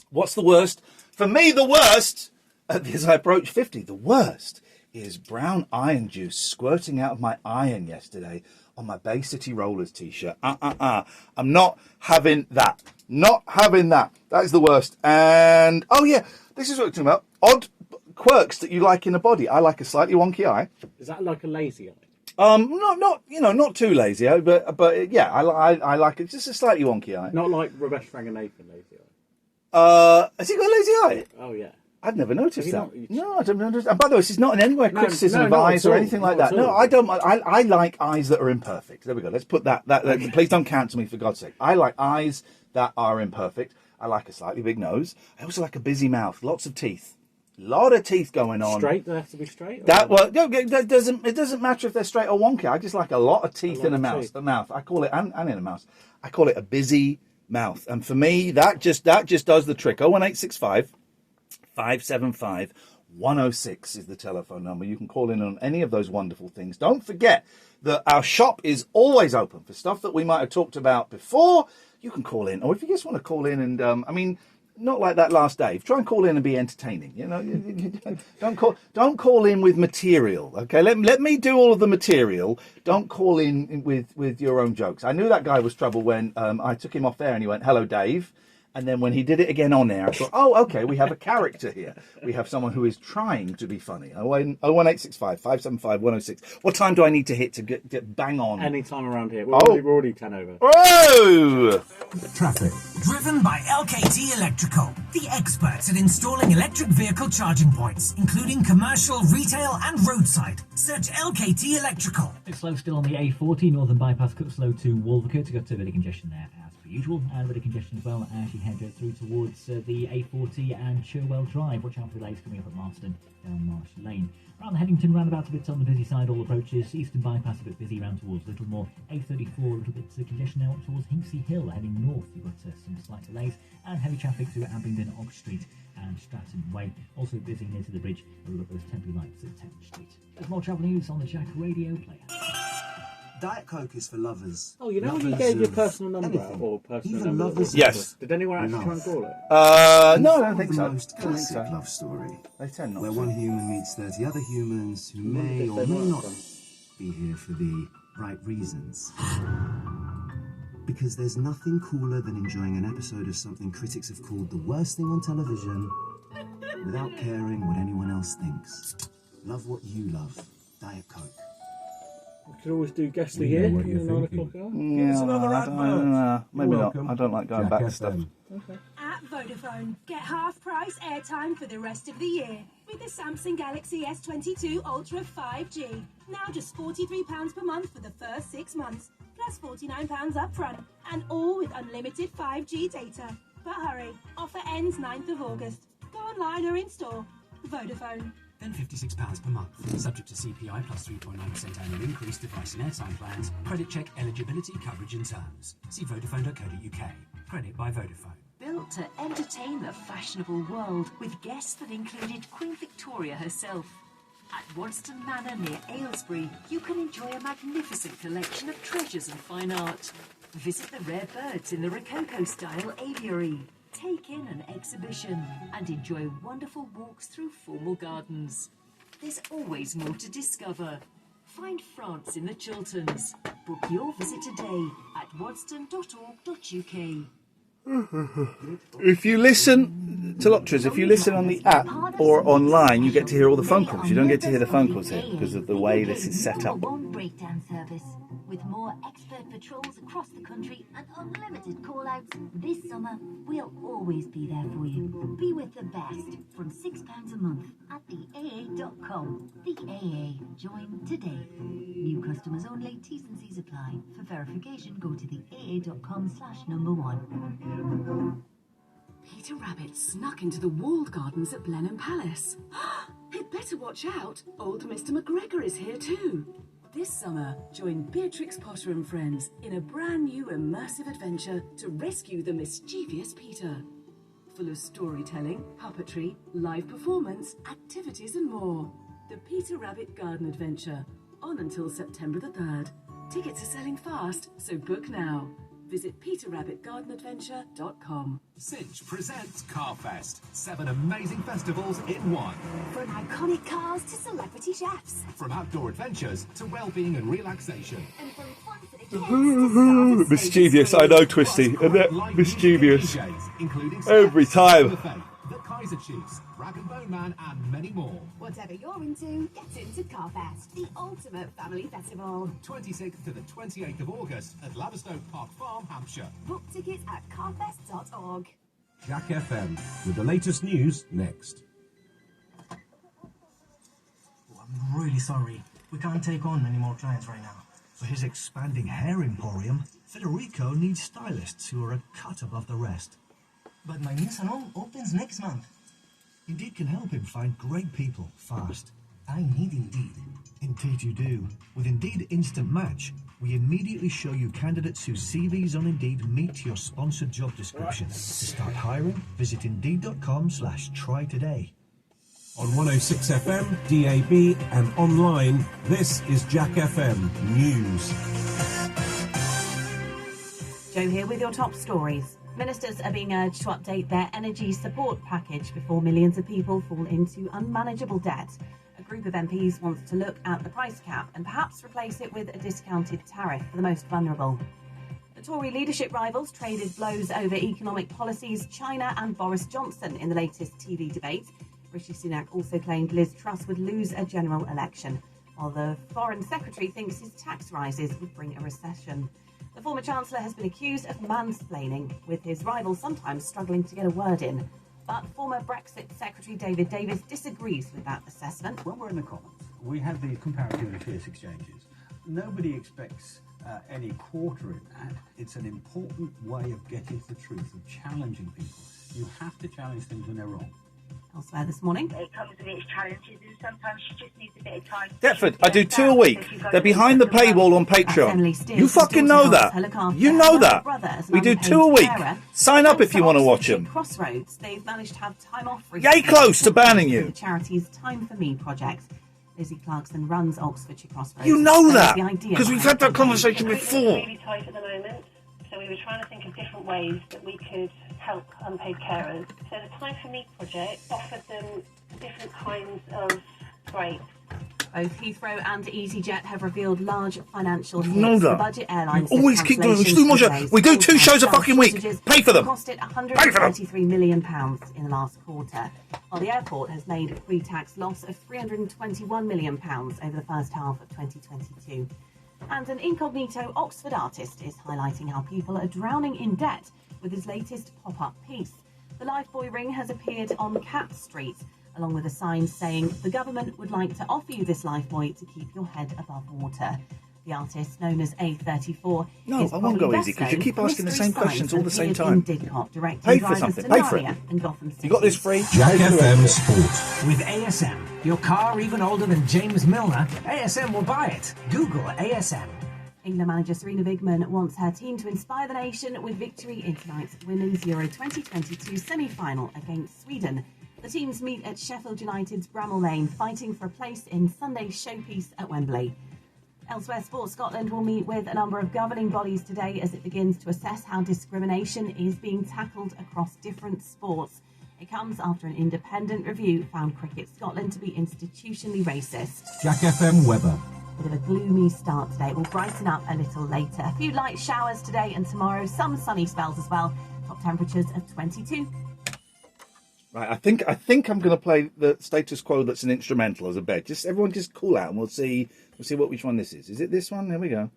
What's the worst? For me, the worst, as I approach 50, the worst is brown iron juice squirting out of my iron yesterday on my Bay City Rollers t-shirt. I'm not having that. Not having that. That is the worst. And, oh yeah, this is what we're talking about. Odd quirks that you like in a body. I like a slightly wonky eye. Is that like a lazy eye? Not too lazy, but yeah, I like it. Just a slightly wonky eye. Not like Ramesh Ranganathan lazy eye. Has he got a lazy eye? Oh yeah. I'd never noticed that. Not, no, I don't notice. And by the way, this is not in any way criticism of eyes or anything like that. No, I don't. I like eyes that are imperfect. There we go. Let's put that. Please don't cancel me, for God's sake. I like eyes that are imperfect. I like a slightly big nose. I also like a busy mouth. Lots of teeth. A lot of teeth going on. Straight? They have to be straight? It doesn't matter if they're straight or wonky. I just like a lot of teeth in a mouth. The mouth. I call it, and in a mouth. I call it a busy mouth. And for me, that just does the trick. 01865 575 106 is the telephone number. You can call in on any of those wonderful things. Don't forget that our shop is always open for stuff that we might have talked about before. You can call in, or if you just want to call in and not like that last Dave. Try and call in and be entertaining. You know, don't call in with material. Okay, let me do all of the material. Don't call in with your own jokes. I knew that guy was trouble when I took him off air and he went, "Hello, Dave." And then when he did it again on air, I thought, oh, okay, we have a character here. We have someone who is trying to be funny. 01865 575 106. What time do I need to hit to get bang on? Any time around here. We're already 10 over. Oh! Traffic. Driven by LKT Electrical, the experts at installing electric vehicle charging points, including commercial, retail and roadside. Search LKT Electrical. It's slow still on the A40, Northern Bypass cut slow to Wolvercote. Got a bit of congestion there as per usual, and a bit of congestion as well as you head through towards the A40 and Churwell Drive. Watch out for delays coming up at Marston down Marsh Lane. Around the Headington roundabout, a bit on the busy side, all approaches. Eastern Bypass a bit busy around towards Littlemore. A34 a little bit congestion now up towards Hinksey Hill. Heading north, you've got some slight delays and heavy traffic through Abingdon, Ox Street and Stratton Way. Also busy near to the bridge. We've got those temporary lights at 10th Street. There's more travel news on the Jack Radio Player. Diet Coke is for lovers. Oh, you know when you gave your personal number out, or personal Even number? lovers. Yes. Did anyone actually try and call it? No, I don't think The so. most classic love story. They tend not where to. one human meets 30 other humans who Wonder may if or they may might not have be here for the right reasons. Because there's nothing cooler than enjoying an episode of something critics have called the worst thing on television without caring what anyone else thinks. Love what you love. Diet Coke. We could always do guest of the We year know what in you're the 9 thinking. o'clock hour. Yeah, us another I advert. don't know. Maybe You're not. welcome. I don't like going Jack back to FM. stuff. Okay. At Vodafone, get half price airtime for the rest of the year with the Samsung Galaxy S22 Ultra 5G. Now just £43 per month for the first 6 months, plus £49 up front, and all with unlimited 5G data. But hurry, offer ends 9th of August. Go online or in store. Vodafone. Then £56 per month. Subject to CPI plus 3.9% annual increase, device and airtime plans. Credit check eligibility, coverage and terms. See vodafone.co.uk. Credit by Vodafone. Built to entertain the fashionable world with guests that included Queen Victoria herself. At Wadston Manor near Aylesbury, you can enjoy a magnificent collection of treasures and fine art. Visit the rare birds in the Rococo-style aviary. Take in an exhibition and enjoy wonderful walks through formal gardens. There's always more to discover. Find France in the Chilterns. Book your visit today at wadston.org.uk. If you listen to Lotras, if you listen on the app or online, you get to hear all the phone calls. You don't get to hear the phone calls here because of the way this is set up. One breakdown service with more expert patrols across the country and unlimited call-outs. This summer, we'll always be there for you. Be with the best from £6 a month at theaa.com. The AA. Join today. New customers only. T's and C's apply. For verification, go to theaa.com/1. Peter Rabbit snuck into the walled gardens at Blenheim Palace. He'd better watch out. Old Mr. McGregor is here too. This summer, join Beatrix Potter and friends in a brand new immersive adventure to rescue the mischievous Peter. full of storytelling, puppetry, live performance, activities and more. The Peter Rabbit Garden Adventure, on until September the 3rd. Tickets are selling fast, so book now. Visit peterrabbitgardenadventure.com. Cinch presents Carfest. 7 amazing festivals in one. From iconic cars to celebrity chefs. From outdoor adventures to well-being and relaxation. And from fun for the kids. Mischievous, I know, Twisty. Isn't it? Mischievous. Every time. The Kaiser Chiefs, Rag and Bone Man, and many more. Whatever you're into, get into Carfest, the ultimate family festival. 26th to the 28th of August at Laverstoke Park Farm, Hampshire. Book tickets at carfest.org. Jack FM, with the latest news next. I'm really sorry. We can't take on any more clients right now. For his expanding hair emporium, Federico needs stylists who are a cut above the rest. But my new salon opens next month. Indeed can help him find great people fast. I need Indeed. Indeed you do. With Indeed Instant Match, we immediately show you candidates whose CVs on Indeed meet your sponsored job description. To start hiring, visit Indeed.com/try today. On 106 FM, DAB, and online, this is Jack FM News. Joe here with your top stories. Ministers are being urged to update their energy support package before millions of people fall into unmanageable debt. A group of MPs wants to look at the price cap and perhaps replace it with a discounted tariff for the most vulnerable. The Tory leadership rivals traded blows over economic policies, China and Boris Johnson in the latest TV debate. Rishi Sunak also claimed Liz Truss would lose a general election, while the Foreign Secretary thinks his tax rises would bring a recession. The former Chancellor has been accused of mansplaining, with his rival sometimes struggling to get a word in. But former Brexit Secretary David Davis disagrees with that assessment. When we're in the Commons, we have these comparatively fierce exchanges. Nobody expects any quarter in that. It's an important way of getting to the truth, of challenging people. You have to challenge things when they're wrong. Elsewhere this morning. It comes with its challenges, and sometimes she just needs a bit of time. Deptford, I do 2 a week. They're behind the paywall on Patreon. You fucking know that. You know that. We do 2 a week. Sign up if you want to watch them. Crossroads, they've managed to have time off. Yay close to banning you. The charity's Time for Me project. Lizzie Clarkson runs Oxfordshire Crossroads. You know that because we've had that conversation before. We're really tight at the moment, so we were trying to think of different ways that we could help unpaid carers. So the Time for Me project offered them different kinds of breaks. Both Heathrow and EasyJet have revealed large financial hits. Know that. The budget airlines You always keep doing. We should do more shows. We do 2 shows a fucking week. Pay for them. Cost it £123 million in the last quarter, while the airport has made a pre-tax loss of £321 million over the first half of 2022. And an incognito Oxford artist is highlighting how people are drowning in debt with his latest pop-up piece. The Lifebuoy ring has appeared on Cat Street, along with a sign saying the government would like to offer you this Lifebuoy to keep your head above water. The artist, known as A34, No, is I won't go probably easy because best you keep known asking the mystery same signs questions all the same appeared time. in Didcot, directing Pay for drivers something. to Pay for it. Narnia and Gotham City. You got this free? Jack FM Sport. With ASM, your car even older than James Milner, ASM will buy it. Google ASM. England manager Serena Wigman wants her team to inspire the nation with victory in tonight's Women's Euro 2022 semi-final against Sweden. The teams meet at Sheffield United's Bramall Lane, fighting for a place in Sunday's showpiece at Wembley. Elsewhere, Sport Scotland will meet with a number of governing bodies today as it begins to assess how discrimination is being tackled across different sports. It comes after an independent review found Cricket Scotland to be institutionally racist. Jack FM weather. Bit of a gloomy start today. It will brighten up a little later. A few light showers today and tomorrow. Some sunny spells as well. Top temperatures of 22. Right, I think I'm going to play the status quo that's an instrumental as a bed. Everyone just call out and we'll see which one this is. Is it this one? There we go.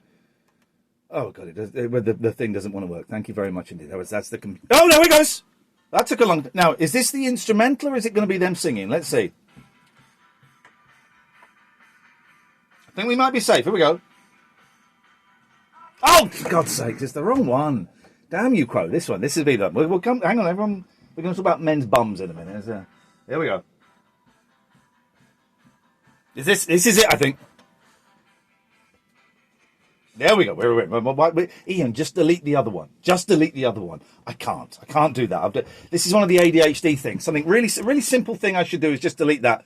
Oh god, the thing doesn't want to work. Thank you very much indeed. That's the oh, there it goes. That took a long. Now, is this the instrumental or is it going to be them singing? Let's see. I think we might be safe. Here we go. Oh, for God's sake, it's the wrong one. Damn you, Crow. This one. This will be the... We'll come... Hang on, everyone. We're going to talk about men's bums in a minute. Here we go. This is it, I think. There we go. Wait. Iain, just delete the other one. Just delete the other one. I can't do that. This is one of the ADHD things. Something really simple thing I should do is just delete that.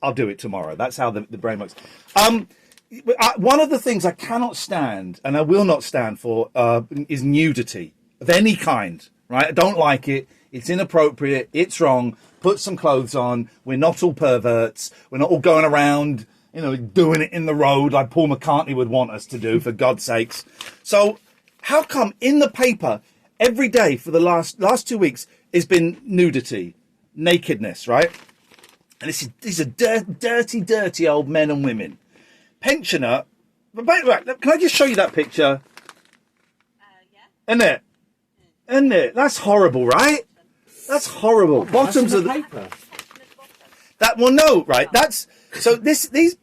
I'll do it tomorrow. That's how the brain works. One of the things I cannot stand, and I will not stand for, is nudity of any kind. Right? I don't like it. It's inappropriate. It's wrong. Put some clothes on. We're not all perverts. We're not all going around, doing it in the road like Paul McCartney would want us to do, for God's sakes. So how come in the paper every day for the last 2 weeks has been nudity, nakedness, right? And these are dirty old men and women. Pensioner. Right, can I just show you that picture? Yeah. Isn't it? That's horrible, right? That's horrible. Bottoms of the paper. That well, no, right? That's so. These.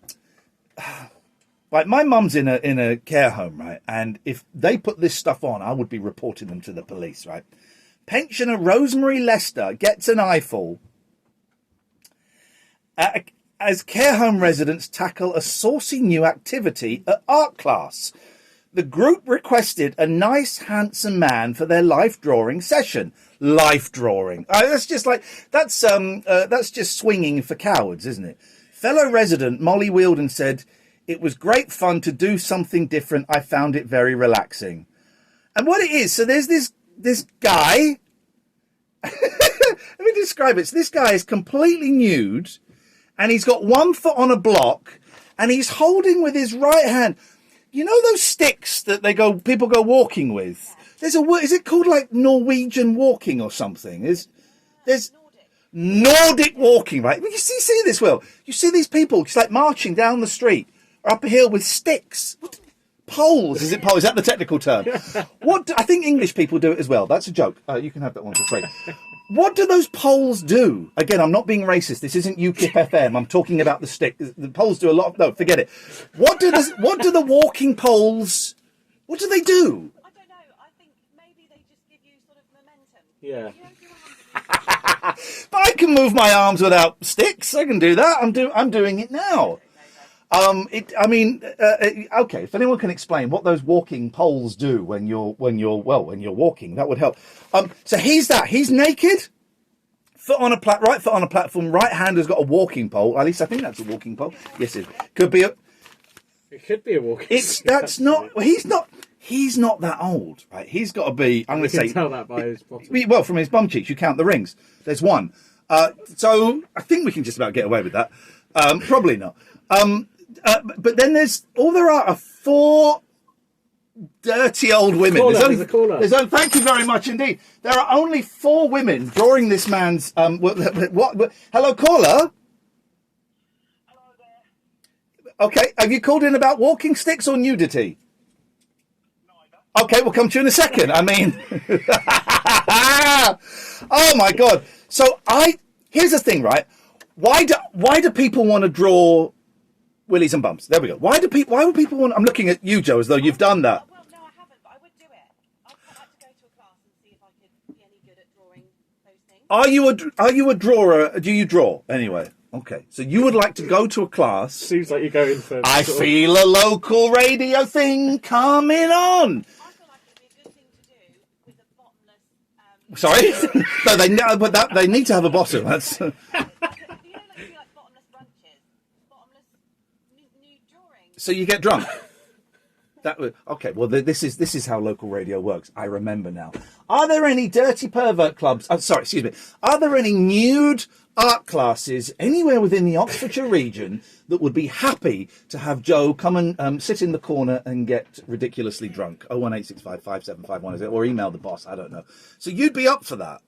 Right, my mum's in a care home, right? And if they put this stuff on, I would be reporting them to the police, right? Pensioner Rosemary Lester gets an eyeful as care home residents tackle a saucy new activity at art class. The group requested a nice, handsome man for their life drawing session. Life drawing. That's just swinging for cowards, isn't it? Fellow resident Molly Wielden said, "It was great fun to do something different. I found it very relaxing." And what it is, so there's this guy. Let me describe it. So this guy is completely nude, and he's got one foot on a block, and he's holding with his right hand. You know those sticks that people go walking with? There's a word, is it called like Norwegian walking or something? There's Nordic walking, right? You see this, Will? You see these people just like marching down the street or up a hill with sticks. Poles, is it poles? Is that the technical term? I think English people do it as well. That's a joke. You can have that one for free. What do those poles do? Again, I'm not being racist. This isn't UKIP FM. I'm talking about the stick. The poles do a lot of... No, forget it. What do the walking poles... What do they do? I don't know. I think maybe they just give you sort of momentum. Yeah. But I can move my arms without sticks. I can do that. I'm doing it now. Okay. If anyone can explain what those walking poles do when you're walking, that would help. So he's naked, right foot on a platform, right hand has got a walking pole. At least I think that's a walking pole. Yes, it could be. It could be a walking. He's not that old, right? He's got to be. I'm going to say. You can tell that by his bottom. Well, from his bum cheeks, you count the rings. There's one. So I think we can just about get away with that. Probably not. But then there are 4 dirty old women. Thank you very much indeed. There are only 4 women drawing this man's. Hello, caller. Hello there. Okay, have you called in about walking sticks or nudity? Neither. Okay, we'll come to you in a second. I mean, oh my God. So here's the thing, right? Why do people want to draw willies and bumps? There we go. Why would people want... I'm looking at you, Joe, as though you've done that. Well, no, I haven't, but I would do it. I'd like to go to a class and see if I could be any good at drawing those things. Are you a drawer? Do you draw anyway? Okay, so you would like to go to a class. Seems like you're going for... I feel a local radio thing coming on. I feel like it'd be a good thing to do with a bottomless... Sorry? No, they need to have a bottom. That's... So you get drunk. Okay. Well, this is how local radio works. I remember now. Are there any dirty pervert clubs? Excuse me. Are there any nude art classes anywhere within the Oxfordshire region that would be happy to have Joe come and sit in the corner and get ridiculously drunk? 01865 575 or email the boss. I don't know. So you'd be up for that?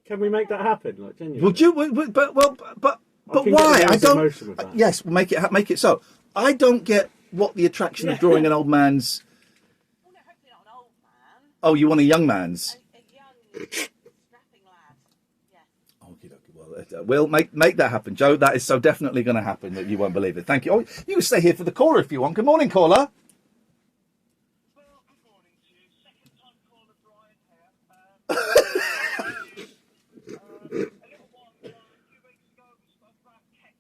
Can we make that happen? Like, genuinely? Would you? But why? I don't. Yes, make it so. I don't get what the attraction of drawing an old man's... Well, no, hopefully not an old man. Oh, you want a young man's? A young, strapping lad, yes. Okay, well, we'll make that happen, Joe. That is so definitely going to happen that you won't believe it. Thank you. Oh, you can stay here for the caller if you want. Good morning, caller. Well, good morning to you. Second time caller, Brian here. A little while ago, a few weeks ago, we spoke about kettle.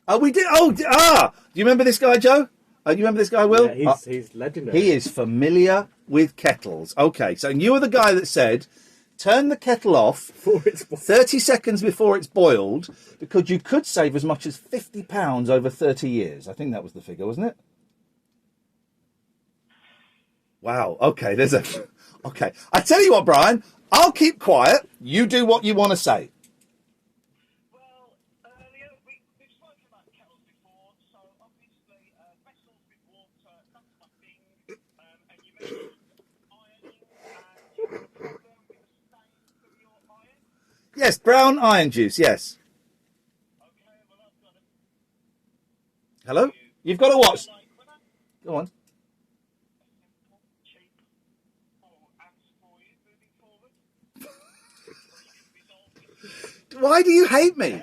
Oh, we did. Do you remember this guy, Joe? You remember this guy, Will? Yeah, he's legendary. He is familiar with kettles. Okay, so you were the guy that said, turn the kettle off 30 seconds before it's boiled, because you could save as much as £50 over 30 years. I think that was the figure, wasn't it? Wow. Okay, Okay, I tell you what, Brian, I'll keep quiet. You do what you want to say. Yes, brown iron juice, yes. Hello? You've got to watch. Go on. Why do you hate me?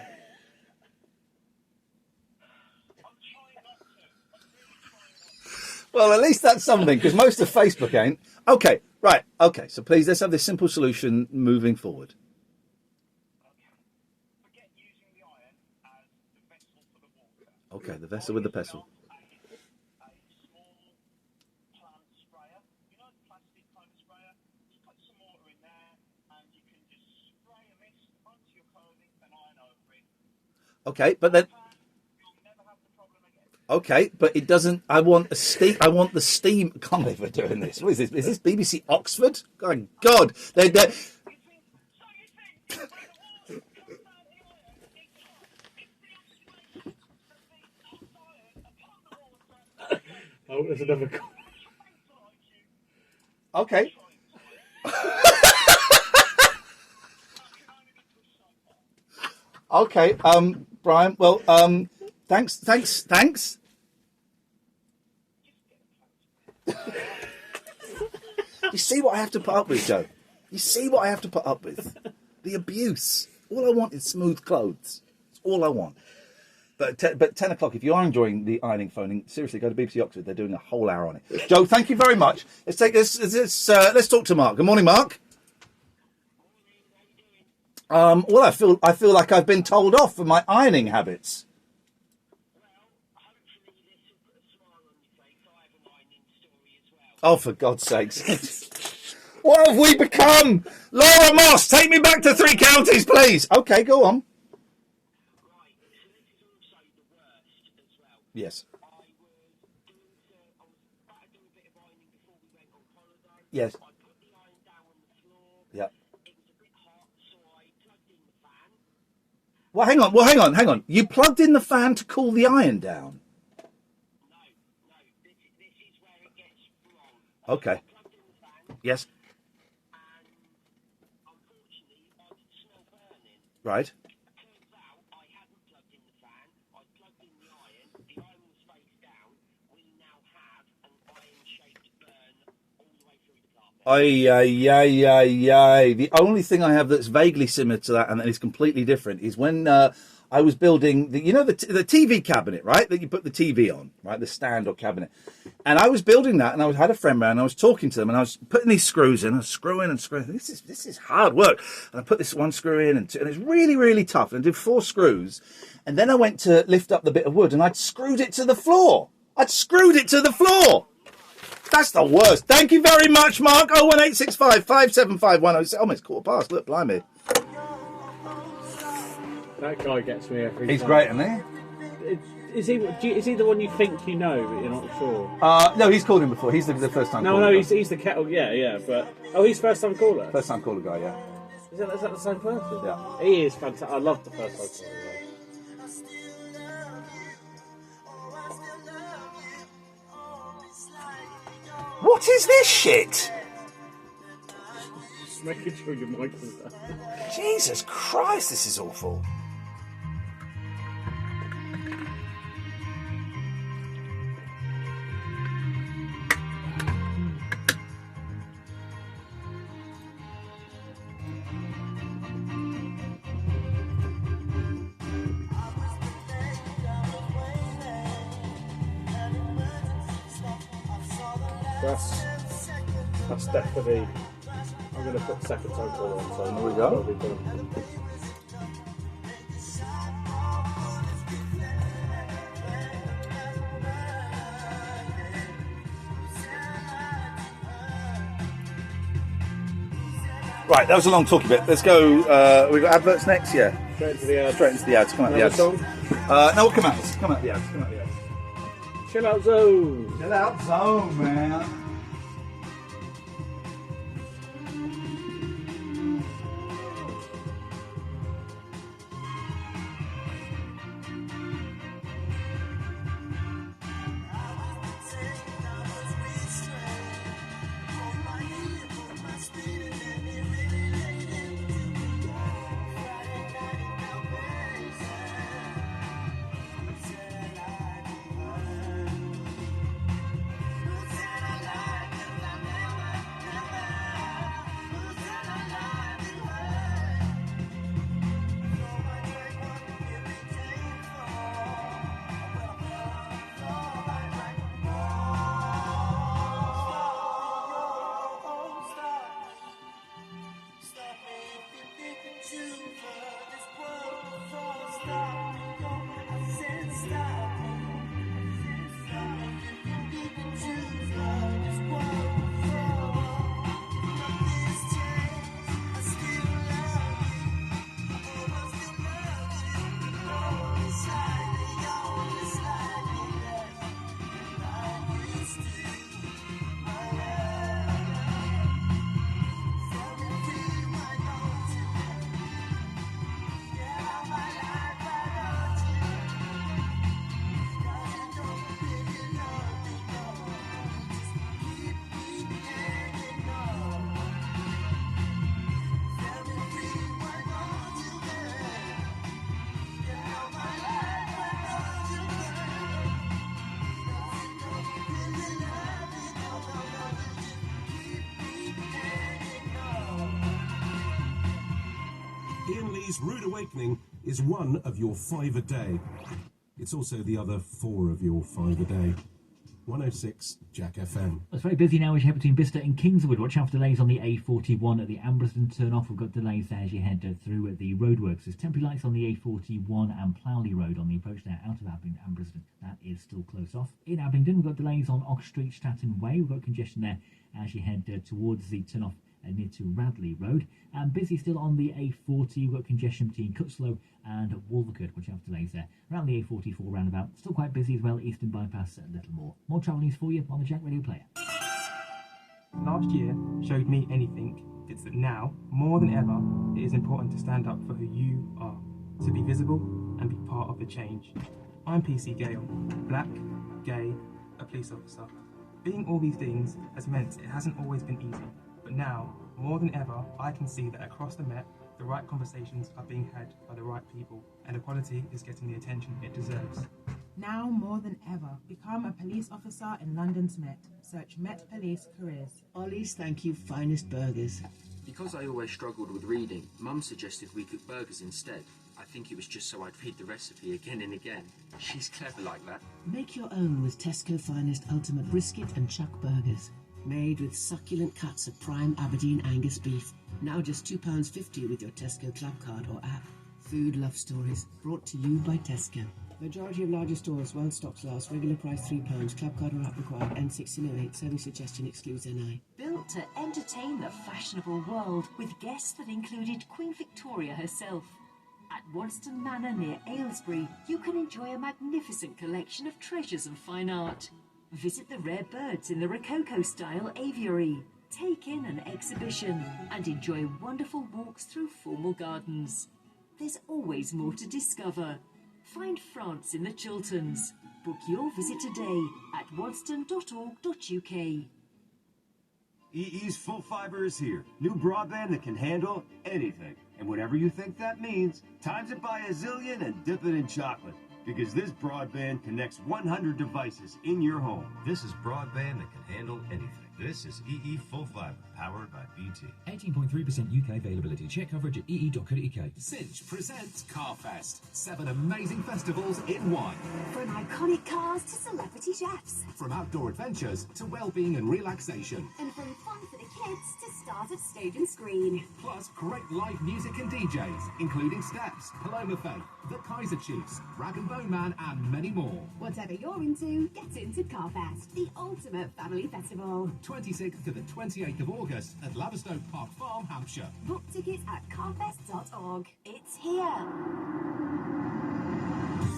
Well, at least that's something, because most of Facebook ain't. Okay, right. Okay, so please, let's have this simple solution moving forward. Okay, the vessel with the pestle. Okay, but then. Okay, but it doesn't. I want a steam. I want the steam. I can't believe we're doing this. What is this? Is this BBC Oxford? Oh, God, they're Oh, there's another call. Okay. Okay, Brian. Well, thanks. You see what I have to put up with, Joe? You see what I have to put up with? The abuse. All I want is smooth clothes. That's all I want. But 10 o'clock, if you are enjoying the ironing phoning, seriously, go to BBC Oxford. They're doing a whole hour on it. Joe, thank you very much. Let's take this. Let's talk to Mark. Good morning, Mark. Well, I feel like I've been told off for my ironing habits. Oh, for God's sakes. What have we become? Laura Moss, take me back to 3 counties, please. Okay, go on. Yes. Yes. Yeah. Well, hang on. You plugged in the fan to cool the iron down? Okay. Yes. Right. The only thing I have that's vaguely similar to that and that is completely different is when I was building the TV cabinet, right? That you put the TV on, right? The stand or cabinet. And I was building that, and I had a friend round, and I was talking to them, and I was putting these screws in, screwing. This is hard work. And I put this one screw in, and it's really, really tough. And I did 4 screws, and then I went to lift up the bit of wood, and I'd screwed it to the floor. That's the worst. Thank you very much, Mark. 01865 575 106. Oh, it's 1:15. Look, blimey. That guy gets me every time. He's great, isn't he? Is he the one you think you know, but you're not sure? No, he's called him before. He's the first time caller. No, he's the kettle. Yeah, but he's first time caller. First time caller guy, yeah. Is that the same person? Yeah. He is fantastic. I love the first time caller guy. What is this shit? Just making sure your mic is down. Jesus Christ, this is awful. That's definitely. I'm going to put second time caller on. So there we go. Right, that was a long talking bit. Let's go. We got adverts next, yeah. Straight into the ads. Straight into the ads. Come out the ads. Song? No, we'll come out. Come out the ads. Come out the ads. Chill out zone. Chill out zone, man. Iain Lee's Rude Awakening is one of your 5 a day. It's also the other 4 of your 5 a day. 106 Jack FM. It's very busy now as you head between Bicester and Kingswood. Watch out for delays on the A41 at the Ambreston turn-off. We've got delays there as you head through at the roadworks. There's temporary lights on the A41 and Plowley Road on the approach there out of Ambreston. That is still closed off. In Abingdon, we've got delays on Ox Street, Stratton Way. We've got congestion there as you head towards the turn-off near to Radley Road. And busy still on the A40. We've got congestion between Cutslow and Wolvercote, which have delays there. Around the A44 roundabout, still quite busy as well. Eastern Bypass, a little more. More travel news for you on the Jack Radio Player. Last year showed me anything. It's that now, more than ever, it is important to stand up for who you are, to be visible and be part of the change. I'm PC Gale, black, gay, a police officer. Being all these things has meant it hasn't always been easy. But now, more than ever, I can see that across the Met, the right conversations are being had by the right people, and equality is getting the attention it deserves. Now more than ever, become a police officer in London's Met. Search Met Police Careers. Ollie's Thank You Finest Burgers. Because I always struggled with reading, Mum suggested we cook burgers instead. I think it was just so I'd read the recipe again and again. She's clever like that. Make your own with Tesco Finest Ultimate Brisket and Chuck Burgers. Made with succulent cuts of prime Aberdeen Angus beef. Now just £2.50 with your Tesco Club card or app. Food love stories brought to you by Tesco. Majority of larger stores, while stocks last. Regular price £3. Club card or app required. N1608. Serving suggestion excludes NI. Built to entertain the fashionable world with guests that included Queen Victoria herself. At Wadston Manor near Aylesbury, you can enjoy a magnificent collection of treasures and fine art. Visit the rare birds in the Rococo-style aviary. Take in an exhibition and enjoy wonderful walks through formal gardens. There's always more to discover. Find France in the Chilterns. Book your visit today at wadston.org.uk. EE's Full Fiber is here. New broadband that can handle anything. And whatever you think that means, times it by a zillion and dip it in chocolate. Because this broadband connects 100 devices in your home. This is broadband that can handle anything. This is EE Full Fiber, powered by BT. 18.3% UK availability. Check coverage at ee.co.uk. Cinch presents Carfest. 7 amazing festivals in one. From iconic cars to celebrity chefs. From outdoor adventures to well-being and relaxation. And from fun for the kids to start at Stage and Screen. Plus, great live music and DJs, including Steps, Paloma Faith, The Kaiser Chiefs, Rag and Bone Man, and many more. Whatever you're into, get into Carfest, the ultimate family festival. 26th to the 28th of August at Laverstoke Park Farm, Hampshire. Book tickets at carfest.org. It's here.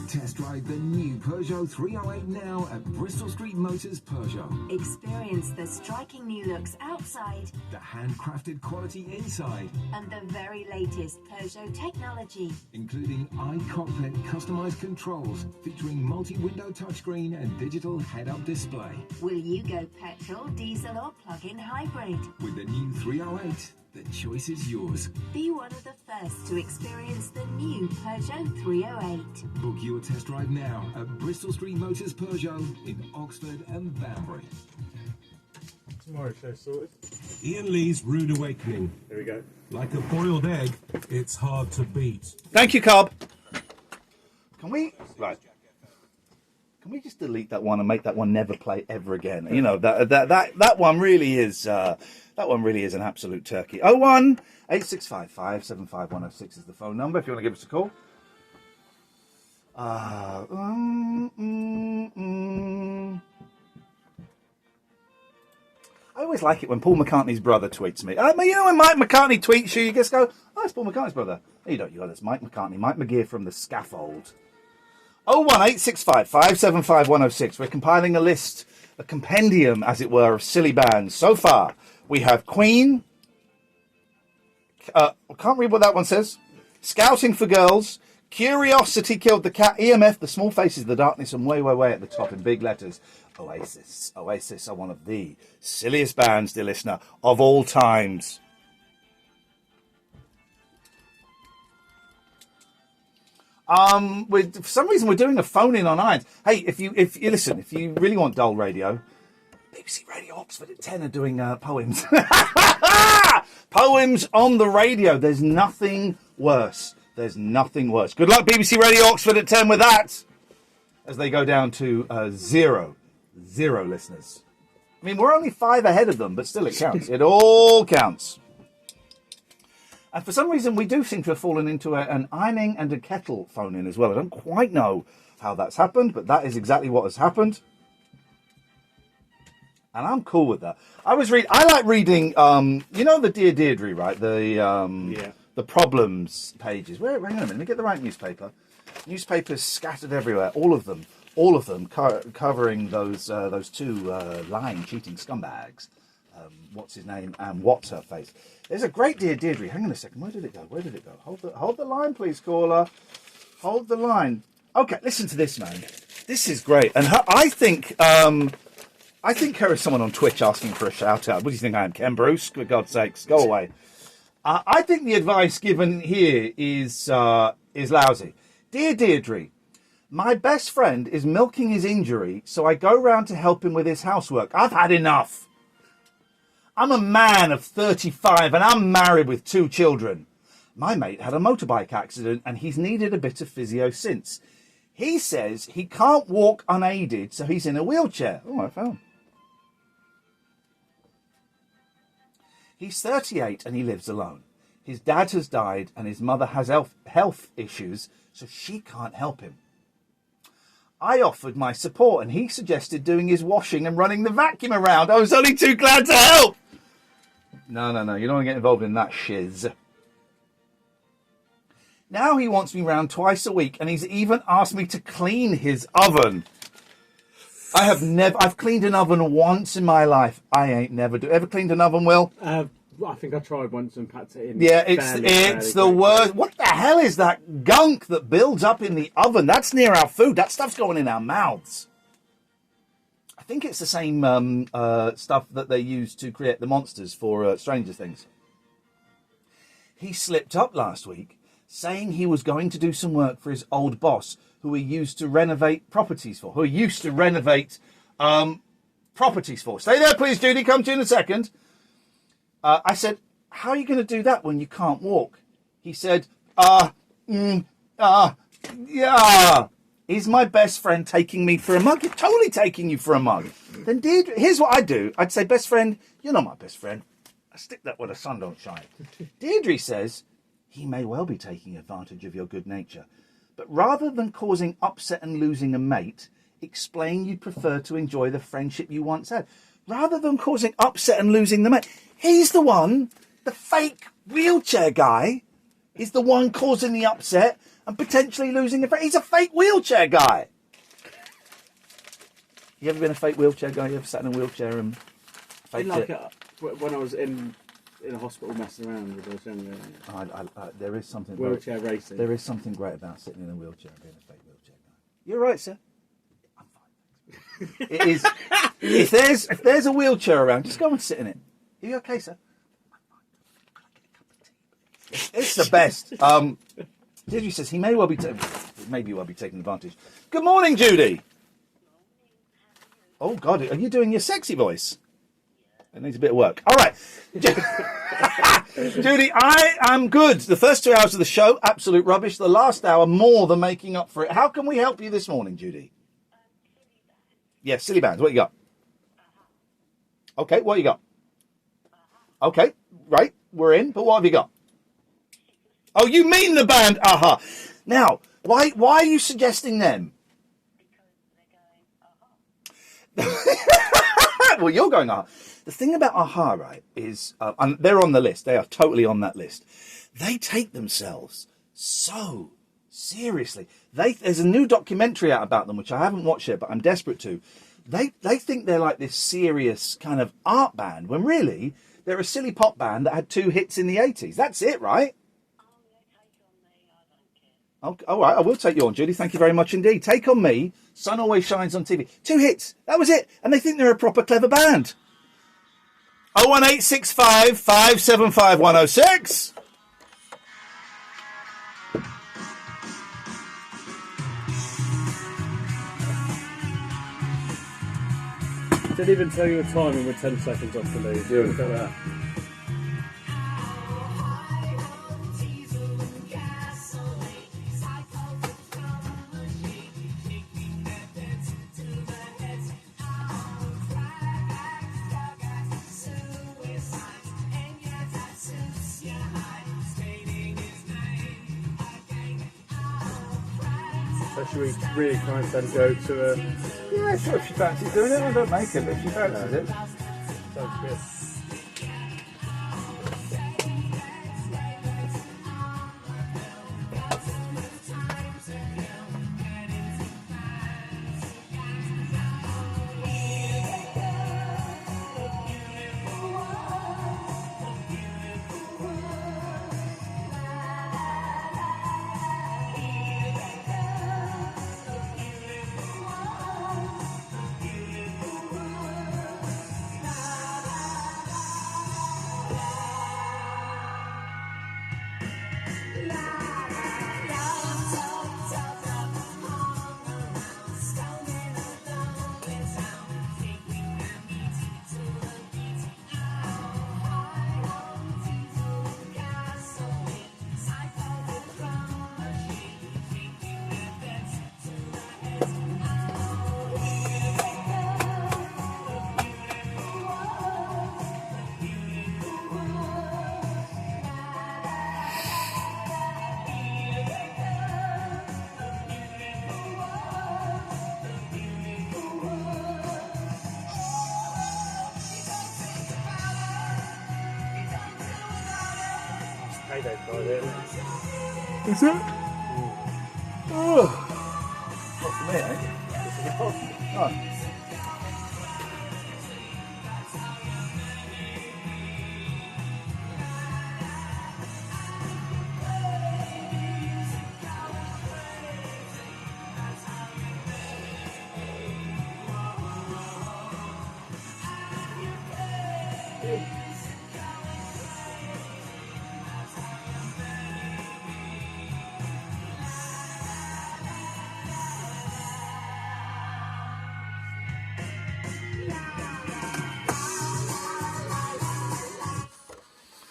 Test drive the new Peugeot 308 now at Bristol Street Motors Peugeot. Experience the striking new looks outside The handcrafted quality inside, and the very latest Peugeot technology. including iCockpit customized controls featuring multi-window touchscreen and digital head-up display. Will you go petrol, diesel or plug-in hybrid? With the new 308, the choice is yours. Be one of the first to experience the new Peugeot 308. Book your test drive now at Bristol Street Motors Peugeot in Oxford and Banbury. Tomorrow show sorted. Iain Lee's Rude Awakening. Here we go. Like a boiled egg, it's hard to beat. Thank you, Cobb. Can we just delete that one and make that one never play ever again? You know, that one really is an absolute turkey. 01 865 575 106 is the phone number if you want to give us a call. I always like it when Paul McCartney's brother tweets me. I mean, you know when Mike McCartney tweets you, you just go, oh, it's Paul McCartney's brother. No, you don't. You go, that's Mike McCartney. Mike McGear from the Scaffold. 01865 575 106. We're compiling a list, a compendium, as it were, of silly bands. So far, we have Queen. I can't read what that one says. Scouting for Girls. Curiosity Killed the Cat. EMF, The Small Faces, The Darkness, and way, way, way at the top in big letters. Oasis. Oasis are one of the silliest bands, dear listener, of all times. For some reason we're doing a phone in on irons. Hey, if you listen, if you really want dull radio, BBC Radio Oxford at 10 are doing poems. Poems on the radio. There's nothing worse. There's nothing worse. Good luck, BBC Radio Oxford at 10 with that. As they go down to zero listeners. I mean, we're only 5 ahead of them, but still it counts. It all counts. And for some reason, we do seem to have fallen into an ironing and a kettle phone-in as well. I don't quite know how that's happened, but that is exactly what has happened. And I'm cool with that. I like reading, you know the Dear Deirdre, right? The problems pages. Hang on a minute, let me get the right newspaper. Newspapers scattered everywhere, all of them covering those two lying, cheating scumbags. What's his name and what's her face. There's a great Dear Deirdre. Hang on a second. Where did it go? Hold the line, please, caller. Hold the line. Okay, listen to this, man. This is great. And I think her as someone on Twitch asking for a shout out. What do you think I am, Ken Bruce? For God's sakes, go away. I think the advice given here is lousy. Dear Deirdre, my best friend is milking his injury, so I go round to help him with his housework. I've had enough. I'm a man of 35 and I'm married with 2 children. My mate had a motorbike accident and he's needed a bit of physio since. He says he can't walk unaided, so he's in a wheelchair. Oh, I found. He's 38 and he lives alone. His dad has died and his mother has health issues, so she can't help him. I offered my support and he suggested doing his washing and running the vacuum around. I was only too glad to help. No. You don't want to get involved in that shiz. Now he wants me round twice a week and he's even asked me to clean his oven. I've cleaned an oven once in my life. I ain't never ever cleaned an oven, Will? I think I tried once and packed it in. Yeah, it's the worst. What the hell is that gunk that builds up in the oven? That's near our food. That stuff's going in our mouths. I think it's the same stuff that they use to create the monsters for Stranger Things. He slipped up last week, saying he was going to do some work for his old boss, who he used to renovate properties for. Stay there, please, Judy. Come to you in a second. I said, how are you going to do that when you can't walk? He said, yeah. Is my best friend taking me for a mug? He's totally taking you for a mug. Then Deirdre, here's what I'd do. I'd say, best friend, you're not my best friend. stick that where the sun don't shine. Deirdre says, he may well be taking advantage of your good nature, but rather than causing upset and losing a mate, explain you'd prefer to enjoy the friendship you once had. Rather than causing upset and losing the mate. He's the one, the fake wheelchair guy, is the one causing the upset and potentially losing a friend. He's a fake wheelchair guy. You ever been a fake wheelchair guy? You ever sat in a wheelchair and faked like it? When I was in a hospital messing around with those younger. There is something wheelchair racing. There is something great about sitting in a wheelchair and being a fake wheelchair guy. You're right, sir. I'm fine. It is. If there's a wheelchair around, just go and sit in it. Are you okay, sir? It's the best. Judy says he may well be taking advantage. Good morning, Judy. Oh God, are you doing your sexy voice? It needs a bit of work. All right. Judy, I am good. The first 2 hours of the show, absolute rubbish. The last hour, more than making up for it. How can we help you this morning, Judy? Yes, silly bands. What you got? Okay, what you got? Okay, right, we're in. But what have you got? Oh, you mean the band Aha. Now, why are you suggesting them? Well, you're going Aha. The thing about Aha, right, is and they're on the list. They are totally on that list. They take themselves so seriously. There's a new documentary out about them, which I haven't watched yet, but I'm desperate to. They think they're like this serious kind of art band, when really they're a silly pop band that had 2 hits in the 80s. That's it, right? Oh, all right, I will take you on, Judy. Thank you very much indeed. Take On Me, Sun Always Shines on TV. 2 hits. That was it. And they think they're a proper clever band. 01865 575 106. Didn't even tell you a timing with 10 seconds off the lead. Yeah. Look at that. So should we really try and then go to a... Yeah, sure, if she fancies doing it, I don't make it, but if she fancies it. Sounds good. Payday Friday, isn't it? Is it? Oh. Not for me, eh? Oh.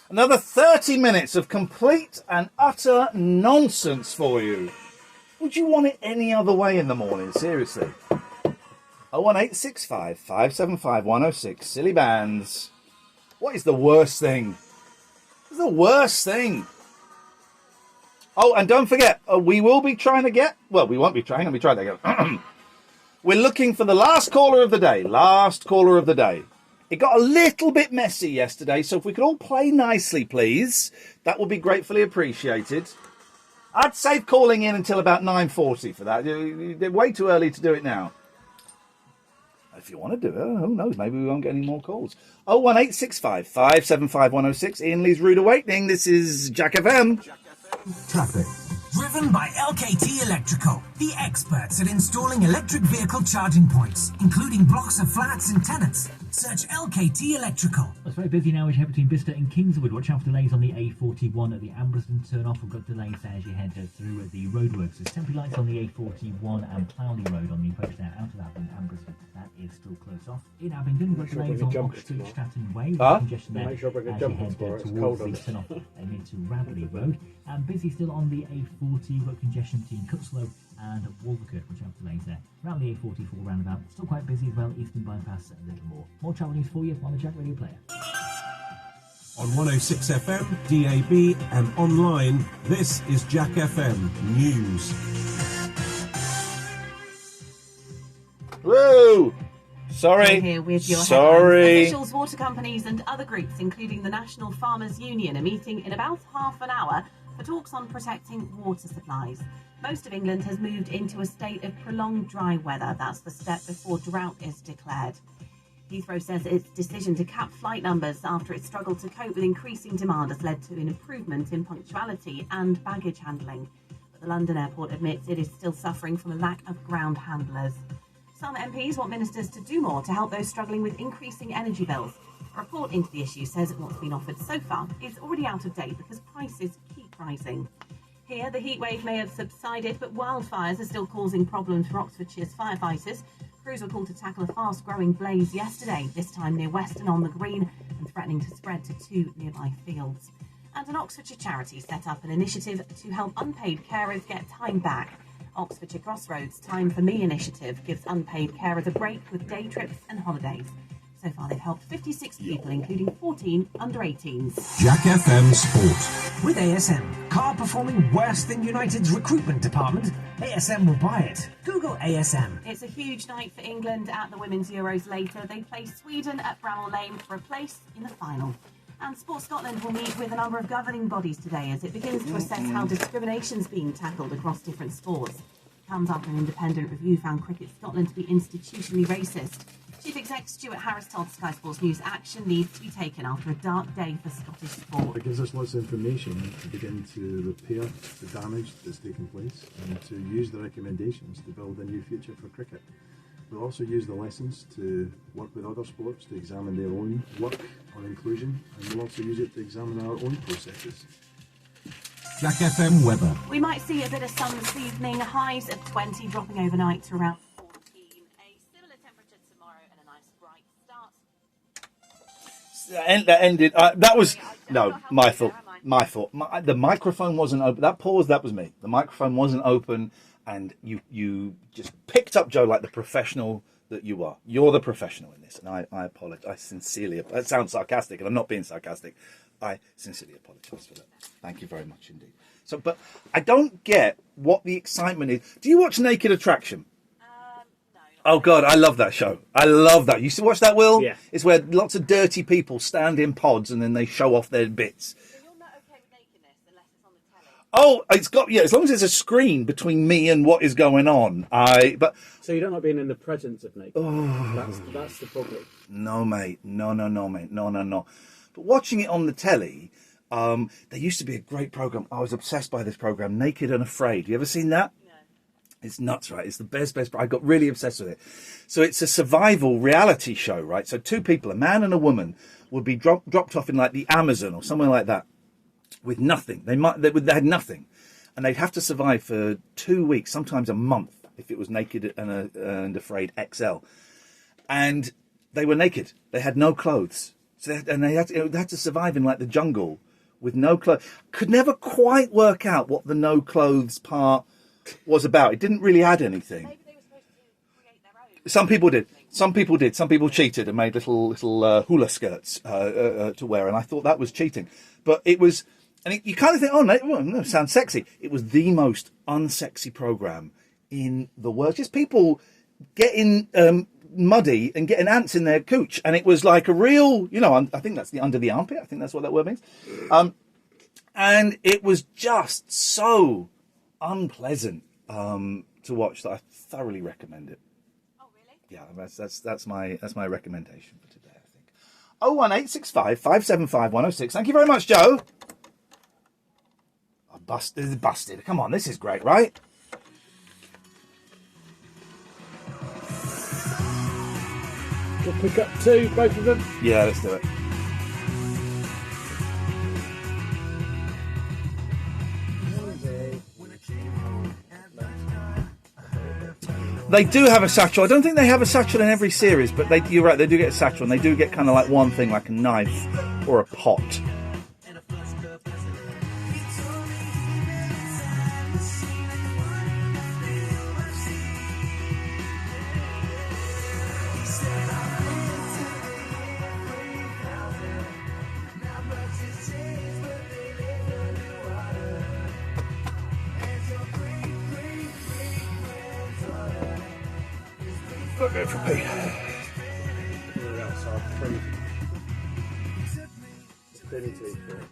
Another 30 minutes of complete and utter nonsense for you. Would you want it any other way in the morning? Seriously. 01865 575 106. Silly bands. What is the worst thing? What's the worst thing? Oh, and don't forget, we will be trying to get... Well, we won't be trying. Let me try that again. We're looking for the last caller of the day. Last caller of the day. It got a little bit messy yesterday, so if we could all play nicely, please, that would be gratefully appreciated. I'd save calling in until about 9:40 for that. They're way too early to do it now. If you want to do it, who knows? Maybe we won't get any more calls. 01865 575 106. Iain Lee's Rude Awakening. This is Jack FM. Traffic. Driven by LKT Electrical, the experts at installing electric vehicle charging points, including blocks of flats and tenants. Search LKT Electrical. It's very busy now as you head between Bicester and Kingswood. Watch out for delays on the A41 at the Ambleston turn-off. We've got delays there as you head through the roadworks. There's temporary lights on the A41 and Plowley Road on the approach there out of Ambleston. That is still closed off. In Abingdon, we've got delays on Oxford Stratton Way. Congestion there Make sure I bring a as you jumper head tomorrow. It's towards cold the on it. turn-off into Radley Road. And busy still on the A40. We've got congestion between Cutslow and Wolvercote, which have delays there. Around the A44 roundabout, still quite busy as well. Eastern Bypass a little more. More travel news for you on the Jack Radio Player. On 106 FM, DAB and online, this is Jack FM News. Whoa! Sorry. We're here with your Sorry. headlines. Officials, water companies and other groups, including the National Farmers Union, are meeting in about half an hour for talks on protecting water supplies. Most of England has moved into a state of prolonged dry weather. That's the step before drought is declared. Heathrow says its decision to cap flight numbers after it struggled to cope with increasing demand has led to an improvement in punctuality and baggage handling. But the London airport admits it is still suffering from a lack of ground handlers. Some MPs want ministers to do more to help those struggling with increasing energy bills. A report into the issue says what's been offered so far is already out of date because prices keep rising. Here, the heatwave may have subsided, but wildfires are still causing problems for Oxfordshire's firefighters. Crews were called to tackle a fast-growing blaze yesterday, this time near Weston-on-the-Green, and threatening to spread to 2 nearby fields. And an Oxfordshire charity set up an initiative to help unpaid carers get time back. Oxfordshire Crossroads Time for Me initiative gives unpaid carers a break with day trips and holidays. So far, they've helped 56 people, including 14 under 18s. Jack FM Sport. With ASM, car performing worse than United's recruitment department, ASM will buy it. Google ASM. It's a huge night for England at the Women's Euros later. They play Sweden at Bramall Lane for a place in the final. And Sport Scotland will meet with a number of governing bodies today as it begins to assess how discrimination's being tackled across different sports. It comes after an independent review found Cricket Scotland to be institutionally racist. Chief Exec Stuart Harris told Sky Sports News action needs to be taken after a dark day for Scottish sport. It gives us lots of information to begin to repair the damage that's taken place and to use the recommendations to build a new future for cricket. We'll also use the lessons to work with other sports to examine their own work on inclusion, and we'll also use it to examine our own processes. Jack FM weather. We might see a bit of sun this evening, highs of 20 dropping overnight to around 14. A similar temperature tomorrow and a nice bright start. That ended. That was no, my fault. My fault. The microphone wasn't open. That pause. That was me. The microphone wasn't open, and you just picked up Joe like the professional that you are. You're the professional in this, and I apologize. I sincerely. That sounds sarcastic, and I'm not being sarcastic. I sincerely apologise for that. Thank you very much indeed. So, but I don't get what the excitement is. Do you watch Naked Attraction? No. Oh God, I love that show. I love that. You used to watch that, Will? Yeah. It's where lots of dirty people stand in pods and then they show off their bits. So you're not okay with nakedness unless it's on the telly? Oh, it's got as long as there's a screen between me and what is going on. So you don't like being in the presence of naked. That's the problem. No, mate. No, mate. No. But watching it on the telly, there used to be a great program. I was obsessed by this program, Naked and Afraid. You ever seen that? No. It's nuts, right? It's the best. I got really obsessed with it. So it's a survival reality show, right? So two people, a man and a woman, would be dropped off in like the Amazon or somewhere like that with nothing. They had nothing, and they'd have to survive for 2 weeks, sometimes a month, if it was Naked and Afraid XL. And they were naked. They had no clothes. So they had to survive in like the jungle with no clothes. Could never quite work out what the no clothes part was about. It didn't really add anything. Maybe they were supposed to create their own. Some people did. Some people did. Some people cheated and made little hula skirts to wear, and I thought that was cheating. But it was, and you kind of think, oh no, sounds sexy. It was the most unsexy program in the world. Just people getting muddy and getting ants in their cooch, and it was like a real, I think that's the under the armpit. I think that's what that word means. And it was just so unpleasant to watch that I thoroughly recommend it. Oh, really? Yeah, that's my recommendation for today, I think. 01865 575 106. Thank you very much, Joe. Oh, busted. Come on, this is great, right? We'll pick up two, both of them. Yeah, let's do it. They do have a satchel. I don't think they have a satchel in every series, but you're right, they do get a satchel, and they do get kind of like one thing, like a knife or a pot. Got to go for a pee. We're outside, free. Penny tea for it.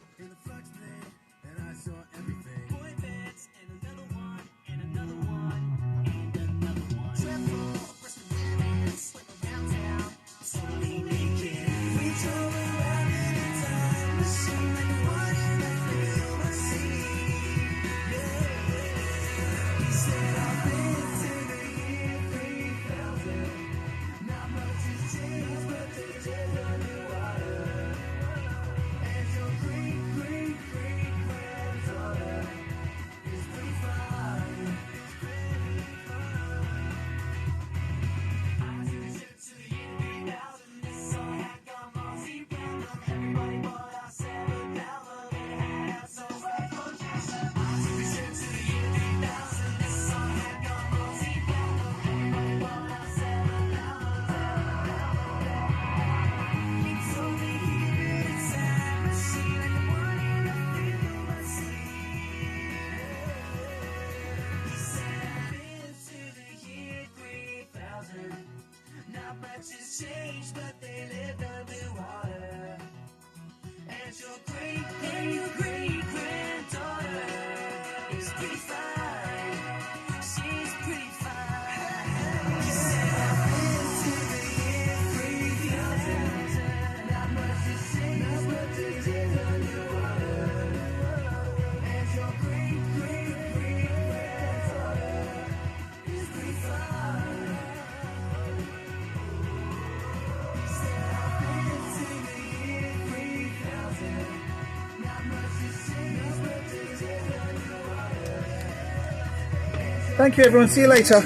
Thank you, everyone. See you later.